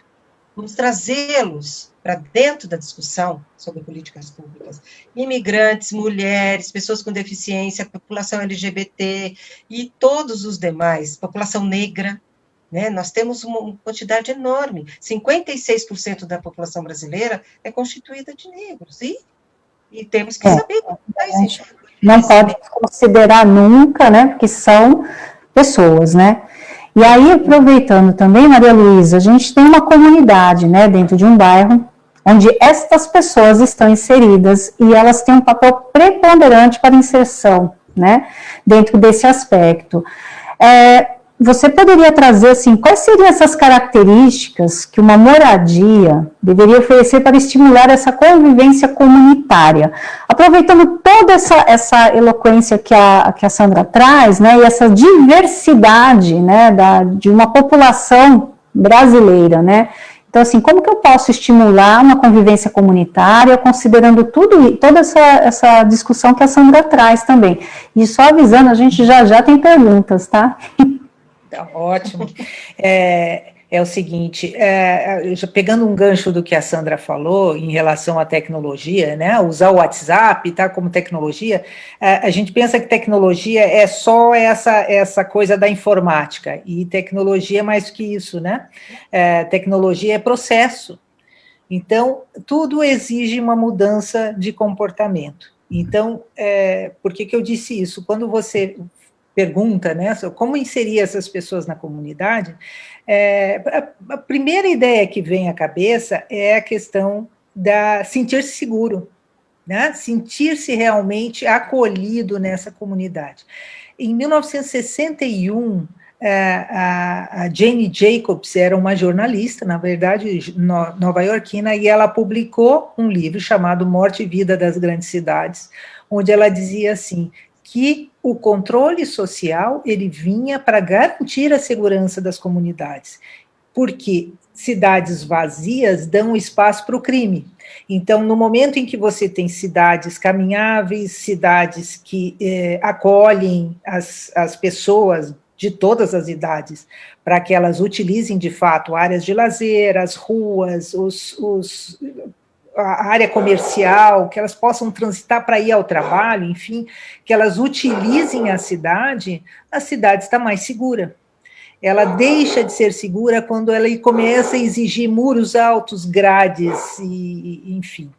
vamos trazê-los para dentro da discussão sobre políticas públicas. Imigrantes, mulheres, pessoas com deficiência, população LGBT e todos os demais, população negra, né? Nós temos uma quantidade enorme, 56% da população brasileira é constituída de negros, e temos que saber como isso. Não pode considerar nunca, né, porque são pessoas, né? E aí, aproveitando também, Maria Luísa, a gente tem uma comunidade, né, dentro de um bairro, onde estas pessoas estão inseridas e elas têm um papel preponderante para a inserção, né, dentro desse aspecto. Você poderia trazer, assim, quais seriam essas características que uma moradia deveria oferecer para estimular essa convivência comunitária? Aproveitando toda essa eloquência que a Sandra traz, né, e essa diversidade, né, de uma população brasileira, né? Então, assim, como que eu posso estimular uma convivência comunitária, considerando toda essa discussão que a Sandra traz também? E só avisando, a gente já tem perguntas, tá? Tá ótimo. É o seguinte, pegando um gancho do que a Sandra falou em relação à tecnologia, né, usar o WhatsApp, tá, como tecnologia, a gente pensa que tecnologia é só essa coisa da informática, e tecnologia é mais que isso, né? Tecnologia é processo. Então, tudo exige uma mudança de comportamento. Então, por que eu disse isso? Quando você pergunta, né, como inserir essas pessoas na comunidade, a primeira ideia que vem à cabeça é a questão da sentir-se seguro, né, sentir-se realmente acolhido nessa comunidade. Em 1961, a Jane Jacobs era uma jornalista, na verdade, nova-iorquina, e ela publicou um livro chamado Morte e Vida das Grandes Cidades, onde ela dizia assim, que o controle social, ele vinha para garantir a segurança das comunidades, porque cidades vazias dão espaço para o crime. Então, no momento em que você tem cidades caminháveis, cidades que acolhem as pessoas de todas as idades, para que elas utilizem, de fato, áreas de lazer, as ruas, a área comercial, que elas possam transitar para ir ao trabalho, enfim, que elas utilizem a cidade está mais segura. ela deixa de ser segura quando ela começa a exigir muros altos, grades, enfim.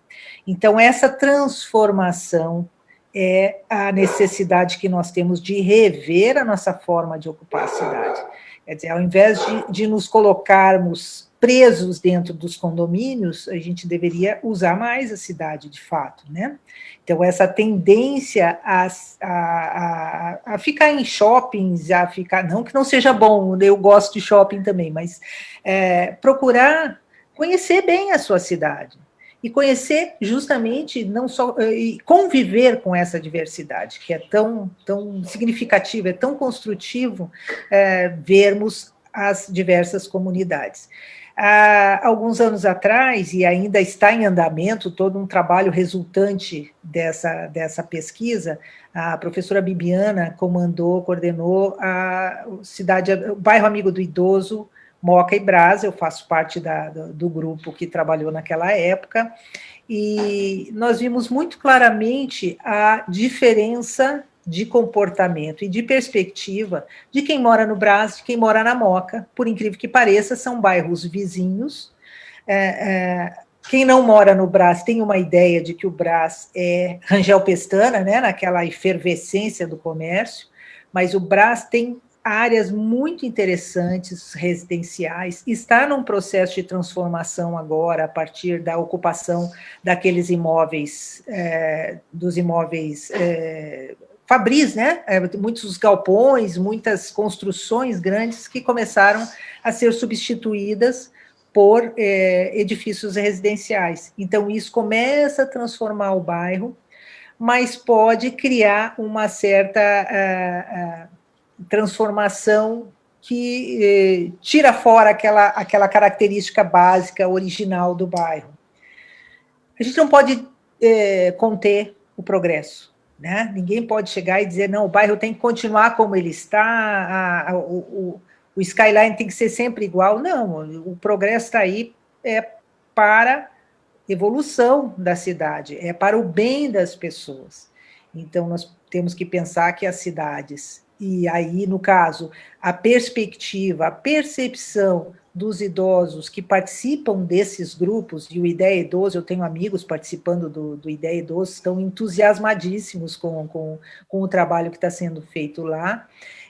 Então, essa transformação é a necessidade que nós temos de rever a nossa forma de ocupar a cidade. Quer dizer, ao invés de nos colocarmos presos dentro dos condomínios, a gente deveria usar mais a cidade, de fato, né? Então, essa tendência a ficar em shoppings, a ficar... Não que não seja bom, eu gosto de shopping também, mas procurar conhecer bem a sua cidade. E conhecer justamente, não só... E conviver com essa diversidade, que é tão significativa, é tão construtivo vermos as diversas comunidades. Há alguns anos atrás, e ainda está em andamento, todo um trabalho resultante dessa pesquisa, a professora Bibiana coordenou o bairro Amigo do Idoso, Moca e Brás. Eu faço parte do grupo que trabalhou naquela época, e nós vimos muito claramente a diferença de comportamento e de perspectiva de quem mora no Brás, de quem mora na Moca. Por incrível que pareça, são bairros vizinhos. Quem não mora no Brás tem uma ideia de que o Brás é Rangel Pestana, né, naquela efervescência do comércio, mas o Brás tem áreas muito interessantes, residenciais, está num processo de transformação agora, a partir da ocupação daqueles imóveis, dos imóveis fabris, né? Muitos galpões, muitas construções grandes que começaram a ser substituídas por edifícios residenciais. Então, isso começa a transformar o bairro, mas pode criar uma certa transformação que tira fora aquela característica básica, original do bairro. A gente não pode conter o progresso, né? Ninguém pode chegar e dizer, não, o bairro tem que continuar como ele está, o skyline tem que ser sempre igual. Não, o progresso está aí para evolução da cidade, é para o bem das pessoas. Então, nós temos que pensar que as cidades, e aí, no caso, a perspectiva, a percepção dos idosos que participam desses grupos, e o Ideia Idoso, eu tenho amigos participando do Ideia Idoso, estão entusiasmadíssimos com o trabalho que está sendo feito lá,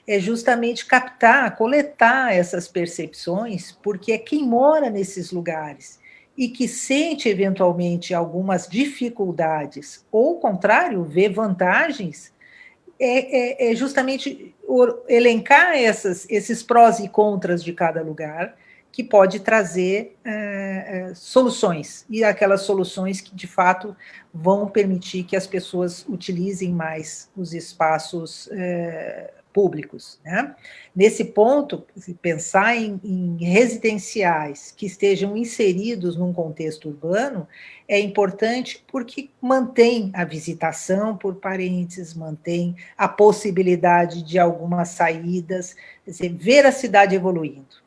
é justamente captar, coletar essas percepções, porque é quem mora nesses lugares e que sente, eventualmente, algumas dificuldades, ou, ao contrário, vê vantagens, é justamente elencar esses prós e contras de cada lugar, que pode trazer soluções, e aquelas soluções que, de fato, vão permitir que as pessoas utilizem mais os espaços públicos, né? Nesse ponto, pensar em residenciais que estejam inseridos num contexto urbano é importante porque mantém a visitação por parentes, mantém a possibilidade de algumas saídas, quer dizer, ver a cidade evoluindo.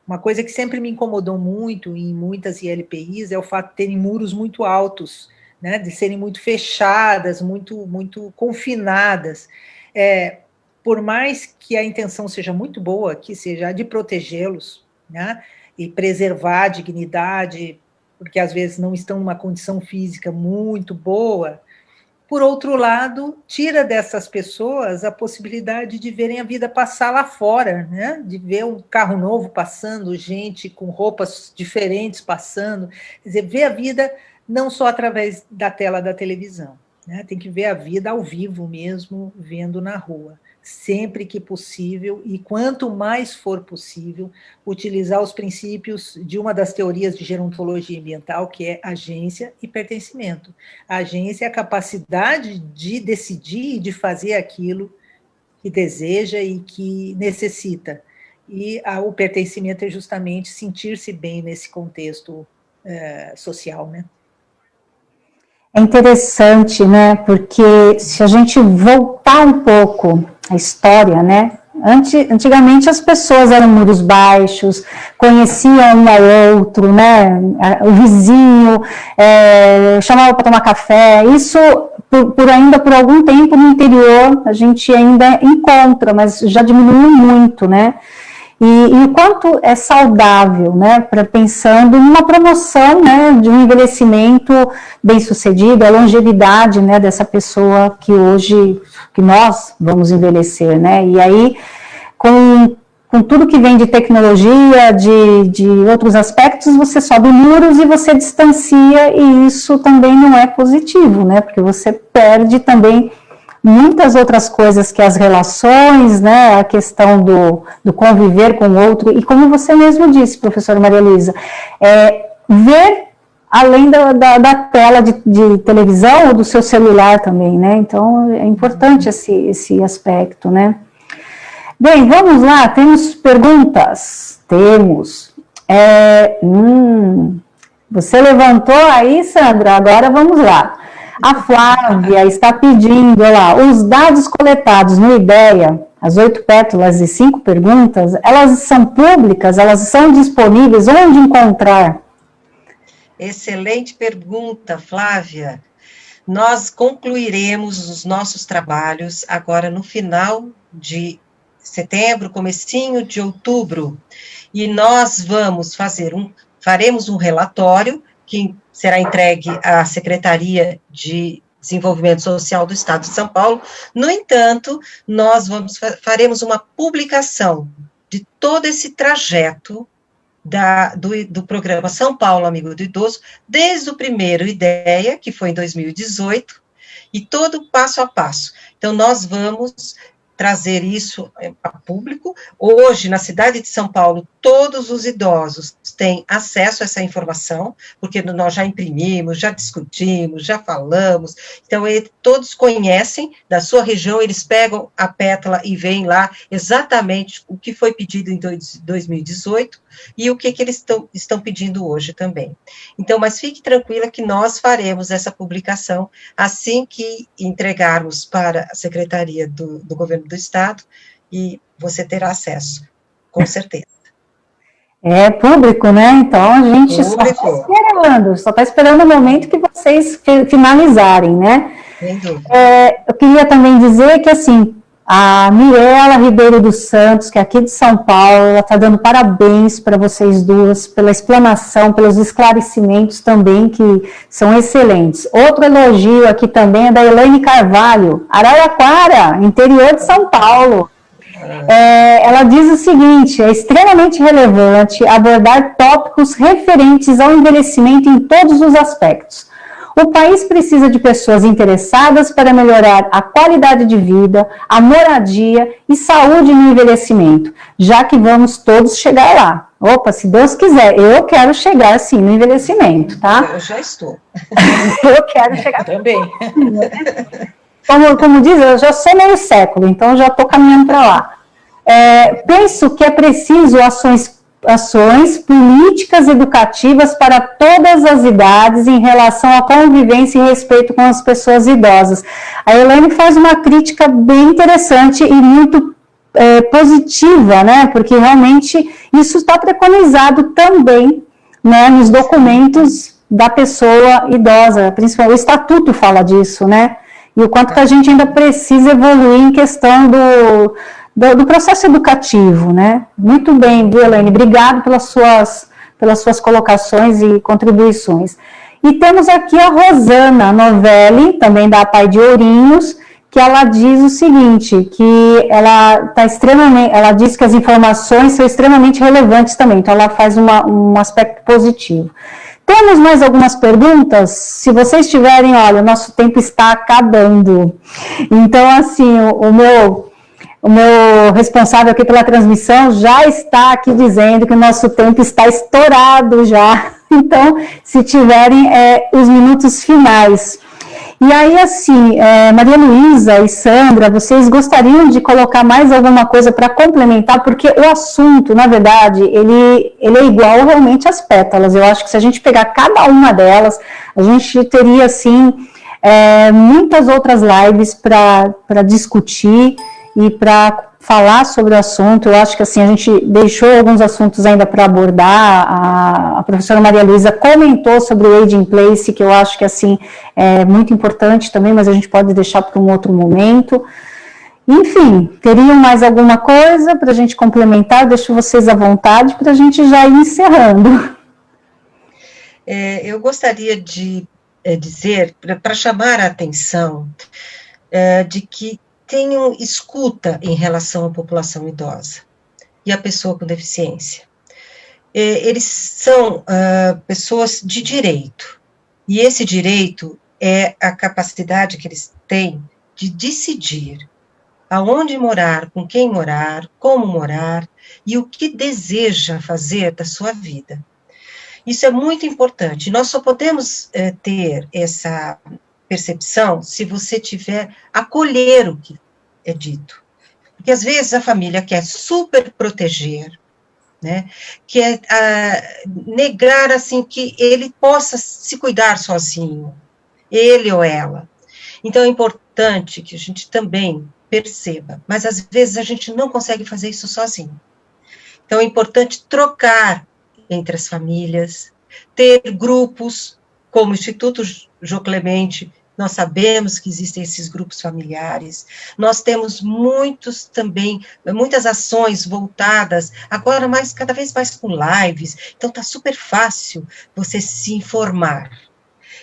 Uma coisa que sempre me incomodou muito em muitas ILPIs é o fato de terem muros muito altos, né, de serem muito fechadas, muito confinadas. Por mais que a intenção seja muito boa, que seja a de protegê-los, né, e preservar a dignidade, porque às vezes não estão numa condição física muito boa, por outro lado, tira dessas pessoas a possibilidade de verem a vida passar lá fora, né, de ver um carro novo passando, gente com roupas diferentes passando, quer dizer, ver a vida não só através da tela da televisão, né, tem que ver a vida ao vivo mesmo, vendo na rua, sempre que possível, e quanto mais for possível, utilizar os princípios de uma das teorias de gerontologia ambiental, que é agência e pertencimento. A agência é a capacidade de decidir e de fazer aquilo que deseja e que necessita. E o pertencimento é justamente sentir-se bem nesse contexto social, né? É interessante, né, porque se a gente voltar um pouco a história, né, antigamente as pessoas eram muros baixos, conheciam um ao outro, né, o vizinho, chamava para tomar café, isso ainda por algum tempo no interior a gente ainda encontra, mas já diminuiu muito, né. e o quanto é saudável, né, para pensando numa promoção, né, de um envelhecimento bem-sucedido, a longevidade, né, dessa pessoa que hoje, que nós vamos envelhecer, né, e aí, com tudo que vem de tecnologia, de outros aspectos, você sobe muros e você distancia, e isso também não é positivo, né, porque você perde também muitas outras coisas, que as relações, né, a questão do conviver com o outro, e como você mesmo disse, professora Maria Luísa, ver além da tela de televisão ou do seu celular também, né, então é importante esse aspecto, né. Bem, vamos lá, temos perguntas? Temos. Você levantou aí, Sandra, agora vamos lá. A Flávia está pedindo, olha lá, os dados coletados no IDEA, as 8 pétalas e 5 perguntas, elas são públicas, elas são disponíveis, onde encontrar? Excelente pergunta, Flávia. Nós concluiremos os nossos trabalhos agora no final de setembro, comecinho de outubro, e nós faremos um relatório que será entregue à Secretaria de Desenvolvimento Social do Estado de São Paulo. No entanto, nós faremos uma publicação de todo esse trajeto do programa São Paulo Amigo do Idoso, desde o primeiro IDEA, que foi em 2018, e todo passo a passo. Então, nós vamos trazer isso a público. Hoje, na cidade de São Paulo, todos os idosos têm acesso a essa informação, porque nós já imprimimos, já discutimos, já falamos, então todos conhecem da sua região, eles pegam a pétala e veem lá exatamente o que foi pedido em 2018 e o que eles estão pedindo hoje também. Então, mas fique tranquila que nós faremos essa publicação assim que entregarmos para a Secretaria do Governo do Estado, e você terá acesso, com certeza. É público, né? Então, a gente só está esperando o momento que vocês finalizarem, né? Sem dúvida. Eu queria também dizer que, assim, a Mirela Ribeiro dos Santos, que é aqui de São Paulo, ela está dando parabéns para vocês duas, pela explanação, pelos esclarecimentos também, que são excelentes. Outro elogio aqui também é da Elaine Carvalho, Araraquara, interior de São Paulo. Ela diz o seguinte: é extremamente relevante abordar tópicos referentes ao envelhecimento em todos os aspectos. O país precisa de pessoas interessadas para melhorar a qualidade de vida, a moradia e saúde no envelhecimento, já que vamos todos chegar lá. Opa, se Deus quiser, eu quero chegar sim no envelhecimento, tá? Eu já estou. Eu quero chegar também. Como diz, eu já sou meio século, então eu já estou caminhando para lá. Penso que é preciso ações políticas educativas para todas as idades em relação à convivência e respeito com as pessoas idosas. A Elaine faz uma crítica bem interessante e muito positiva, né? Porque realmente isso está preconizado também, né, nos documentos da pessoa idosa, principalmente o Estatuto fala disso, né? E o quanto que a gente ainda precisa evoluir em questão do processo educativo, né? Muito bem, viu, Elaine? Obrigado pelas suas colocações e contribuições. E temos aqui a Rosana Novelli, também da Pai de Ourinhos, que ela diz o seguinte, que ela diz que as informações são extremamente relevantes também, então ela faz um aspecto positivo. Temos mais algumas perguntas? Se vocês tiverem, olha, o nosso tempo está acabando. Então, assim, o meu responsável aqui pela transmissão já está aqui dizendo que o nosso tempo está estourado já. Então, se tiverem os minutos finais. E aí, assim, Maria Luísa e Sandra, vocês gostariam de colocar mais alguma coisa para complementar? Porque o assunto, na verdade, ele é igual realmente às pétalas. Eu acho que se a gente pegar cada uma delas, a gente teria, assim, muitas outras lives para discutir e para falar sobre o assunto. Eu acho que assim, a gente deixou alguns assuntos ainda para abordar. A professora Maria Luísa comentou sobre o Age in Place, que eu acho que assim, é muito importante também, mas a gente pode deixar para um outro momento. Enfim, teriam mais alguma coisa para a gente complementar? Deixo vocês à vontade para a gente já ir encerrando. Eu gostaria de dizer, para chamar a atenção, de que tenham escuta em relação à população idosa e à pessoa com deficiência. Eles são pessoas de direito, e esse direito é a capacidade que eles têm de decidir aonde morar, com quem morar, como morar, e o que deseja fazer da sua vida. Isso é muito importante. Nós só podemos ter essa percepção se você tiver acolher o que é dito. Porque às vezes a família quer super proteger, né? Quer negar assim que ele possa se cuidar sozinho, ele ou ela. Então é importante que a gente também perceba, mas às vezes a gente não consegue fazer isso sozinho. Então é importante trocar entre as famílias, ter grupos como o Instituto Jô Clemente. Nós sabemos que existem esses grupos familiares, nós temos muitas ações voltadas, agora cada vez mais com lives, então está super fácil você se informar.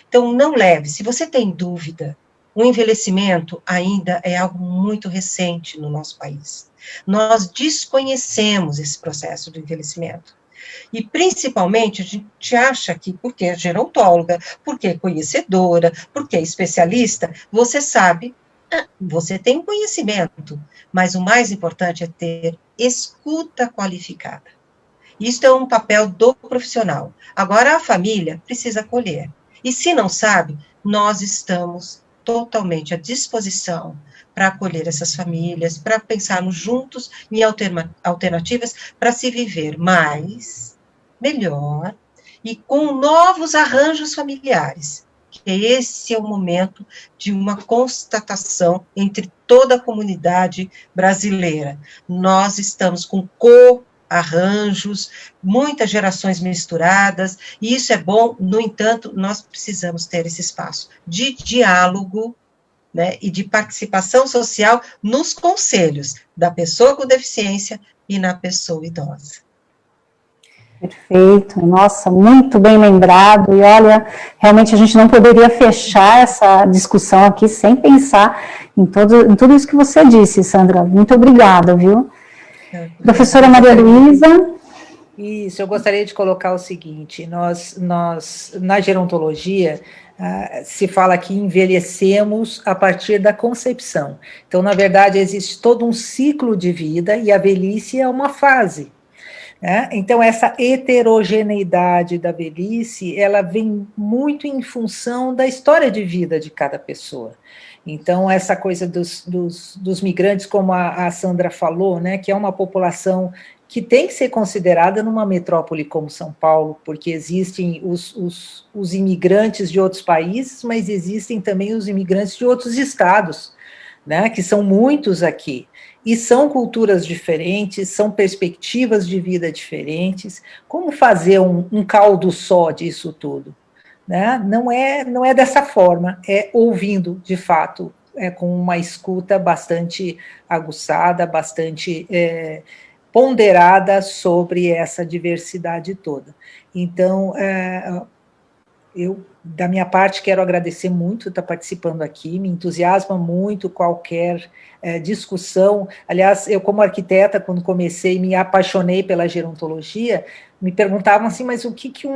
Então não leve, se você tem dúvida, o envelhecimento ainda é algo muito recente no nosso país. Nós desconhecemos esse processo do envelhecimento. E, principalmente, a gente acha que, porque é gerontóloga, porque é conhecedora, porque é especialista, você sabe, você tem conhecimento, mas o mais importante é ter escuta qualificada. Isso é um papel do profissional. Agora, a família precisa acolher. E, se não sabe, nós estamos totalmente à disposição para acolher essas famílias, para pensarmos juntos em alternativas para se viver mais, melhor e com novos arranjos familiares. Que esse é o momento de uma constatação entre toda a comunidade brasileira. Nós estamos com arranjos, muitas gerações misturadas, e isso é bom, no entanto, nós precisamos ter esse espaço de diálogo, né, e de participação social nos conselhos da pessoa com deficiência e na pessoa idosa. Perfeito, nossa, muito bem lembrado, e olha, realmente a gente não poderia fechar essa discussão aqui sem pensar em tudo isso que você disse, Sandra, muito obrigada, viu? Professora Maria Luísa. Isso, eu gostaria de colocar o seguinte, nós na gerontologia, se fala que envelhecemos a partir da concepção. Então, na verdade, existe todo um ciclo de vida e a velhice é uma fase. Né? Então, essa heterogeneidade da velhice, ela vem muito em função da história de vida de cada pessoa. Então, essa coisa dos migrantes, como a Sandra falou, né, que é uma população que tem que ser considerada numa metrópole como São Paulo, porque existem os imigrantes de outros países, mas existem também os imigrantes de outros estados, né, que são muitos aqui, e são culturas diferentes, são perspectivas de vida diferentes. Como fazer um caldo só disso tudo? Né? Não é dessa forma, é ouvindo, de fato, com uma escuta bastante aguçada, bastante ponderada sobre essa diversidade toda. Então, eu, da minha parte, quero agradecer muito estar participando aqui, me entusiasma muito qualquer discussão. Aliás, eu, como arquiteta, quando comecei, me apaixonei pela gerontologia, me perguntavam assim, mas o que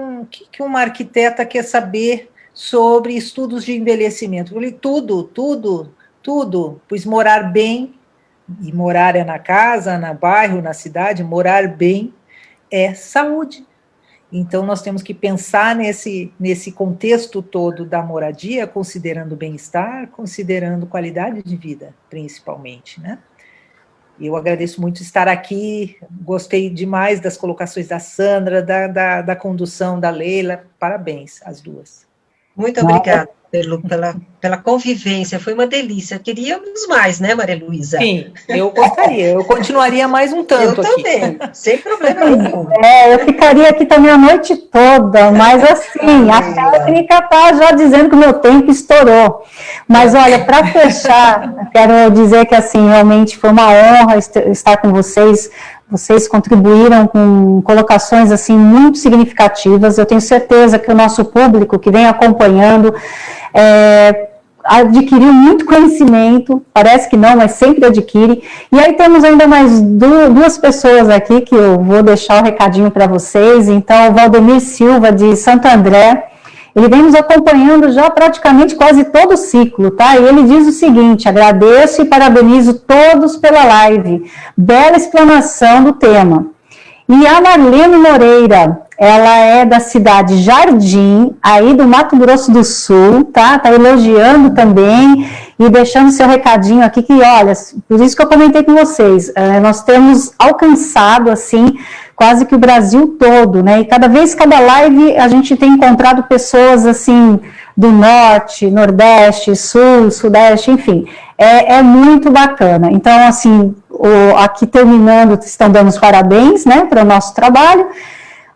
uma arquiteta quer saber sobre estudos de envelhecimento? Eu falei, tudo, pois morar bem, e morar é na casa, no bairro, na cidade, morar bem é saúde. Então, nós temos que pensar nesse contexto todo da moradia, considerando bem-estar, considerando qualidade de vida, principalmente, né? Eu agradeço muito estar aqui, gostei demais das colocações da Sandra, da condução da Leila, parabéns às duas. Muito obrigada pela convivência, foi uma delícia. Queríamos mais, né, Maria Luísa? Sim, eu gostaria, eu continuaria mais um tanto aqui. Eu também, sem problema nenhum. Eu ficaria aqui também a noite toda, mas assim, a técnica está já dizendo que o meu tempo estourou. Mas olha, para fechar, quero dizer que assim, realmente foi uma honra estar com vocês. Vocês contribuíram com colocações assim muito significativas. Eu tenho certeza que o nosso público que vem acompanhando adquiriu muito conhecimento, parece que não, mas sempre adquire. E aí temos ainda mais duas pessoas aqui que eu vou deixar o recadinho para vocês. Então, o Valdemir Silva, de Santo André, ele vem nos acompanhando já praticamente quase todo o ciclo, tá? E ele diz o seguinte: agradeço e parabenizo todos pela live, bela explanação do tema. E a Marlene Moreira, ela é da cidade Jardim, aí do Mato Grosso do Sul, tá? Tá elogiando também e deixando seu recadinho aqui que, olha, por isso que eu comentei com vocês, nós temos alcançado, assim, quase que o Brasil todo, né? E cada live a gente tem encontrado pessoas, assim, do Norte, Nordeste, Sul, Sudeste, enfim, é muito bacana. Então, assim, aqui terminando, estão dando os parabéns, né, para o nosso trabalho.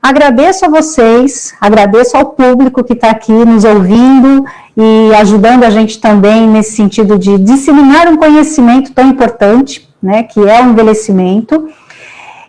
Agradeço a vocês, agradeço ao público que está aqui nos ouvindo e ajudando a gente também nesse sentido de disseminar um conhecimento tão importante, né, que é o envelhecimento.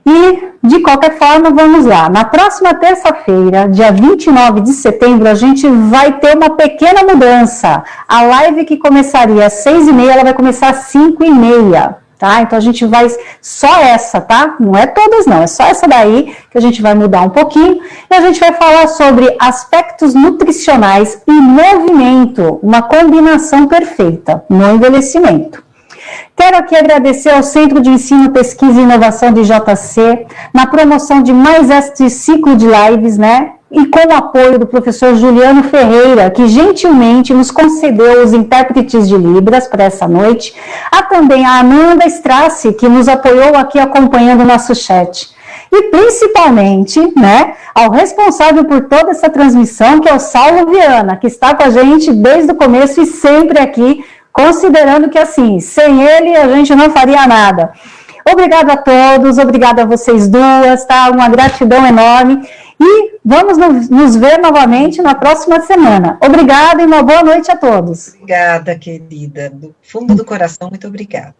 E, de qualquer forma, vamos lá. Na próxima terça-feira, dia 29 de setembro, a gente vai ter uma pequena mudança. A live que começaria às 6h30, ela vai começar às 5h30. Tá? Então, a gente vai, só essa, tá? Não é todas não, é só essa daí que a gente vai mudar um pouquinho. E a gente vai falar sobre aspectos nutricionais e movimento, uma combinação perfeita no envelhecimento. Quero aqui agradecer ao Centro de Ensino, Pesquisa e Inovação de JC, na promoção de mais este ciclo de lives, né? E com o apoio do professor Juliano Ferreira, que gentilmente nos concedeu os intérpretes de Libras para essa noite. Há também a Amanda Strassi, que nos apoiou aqui acompanhando o nosso chat. E principalmente, né, ao responsável por toda essa transmissão, que é o Saulo Viana, que está com a gente desde o começo e sempre aqui, considerando que, assim, sem ele a gente não faria nada. Obrigada a todos, obrigada a vocês duas, tá? Uma gratidão enorme. E vamos nos ver novamente na próxima semana. Obrigada e uma boa noite a todos. Obrigada, querida. Do fundo do coração, muito obrigada.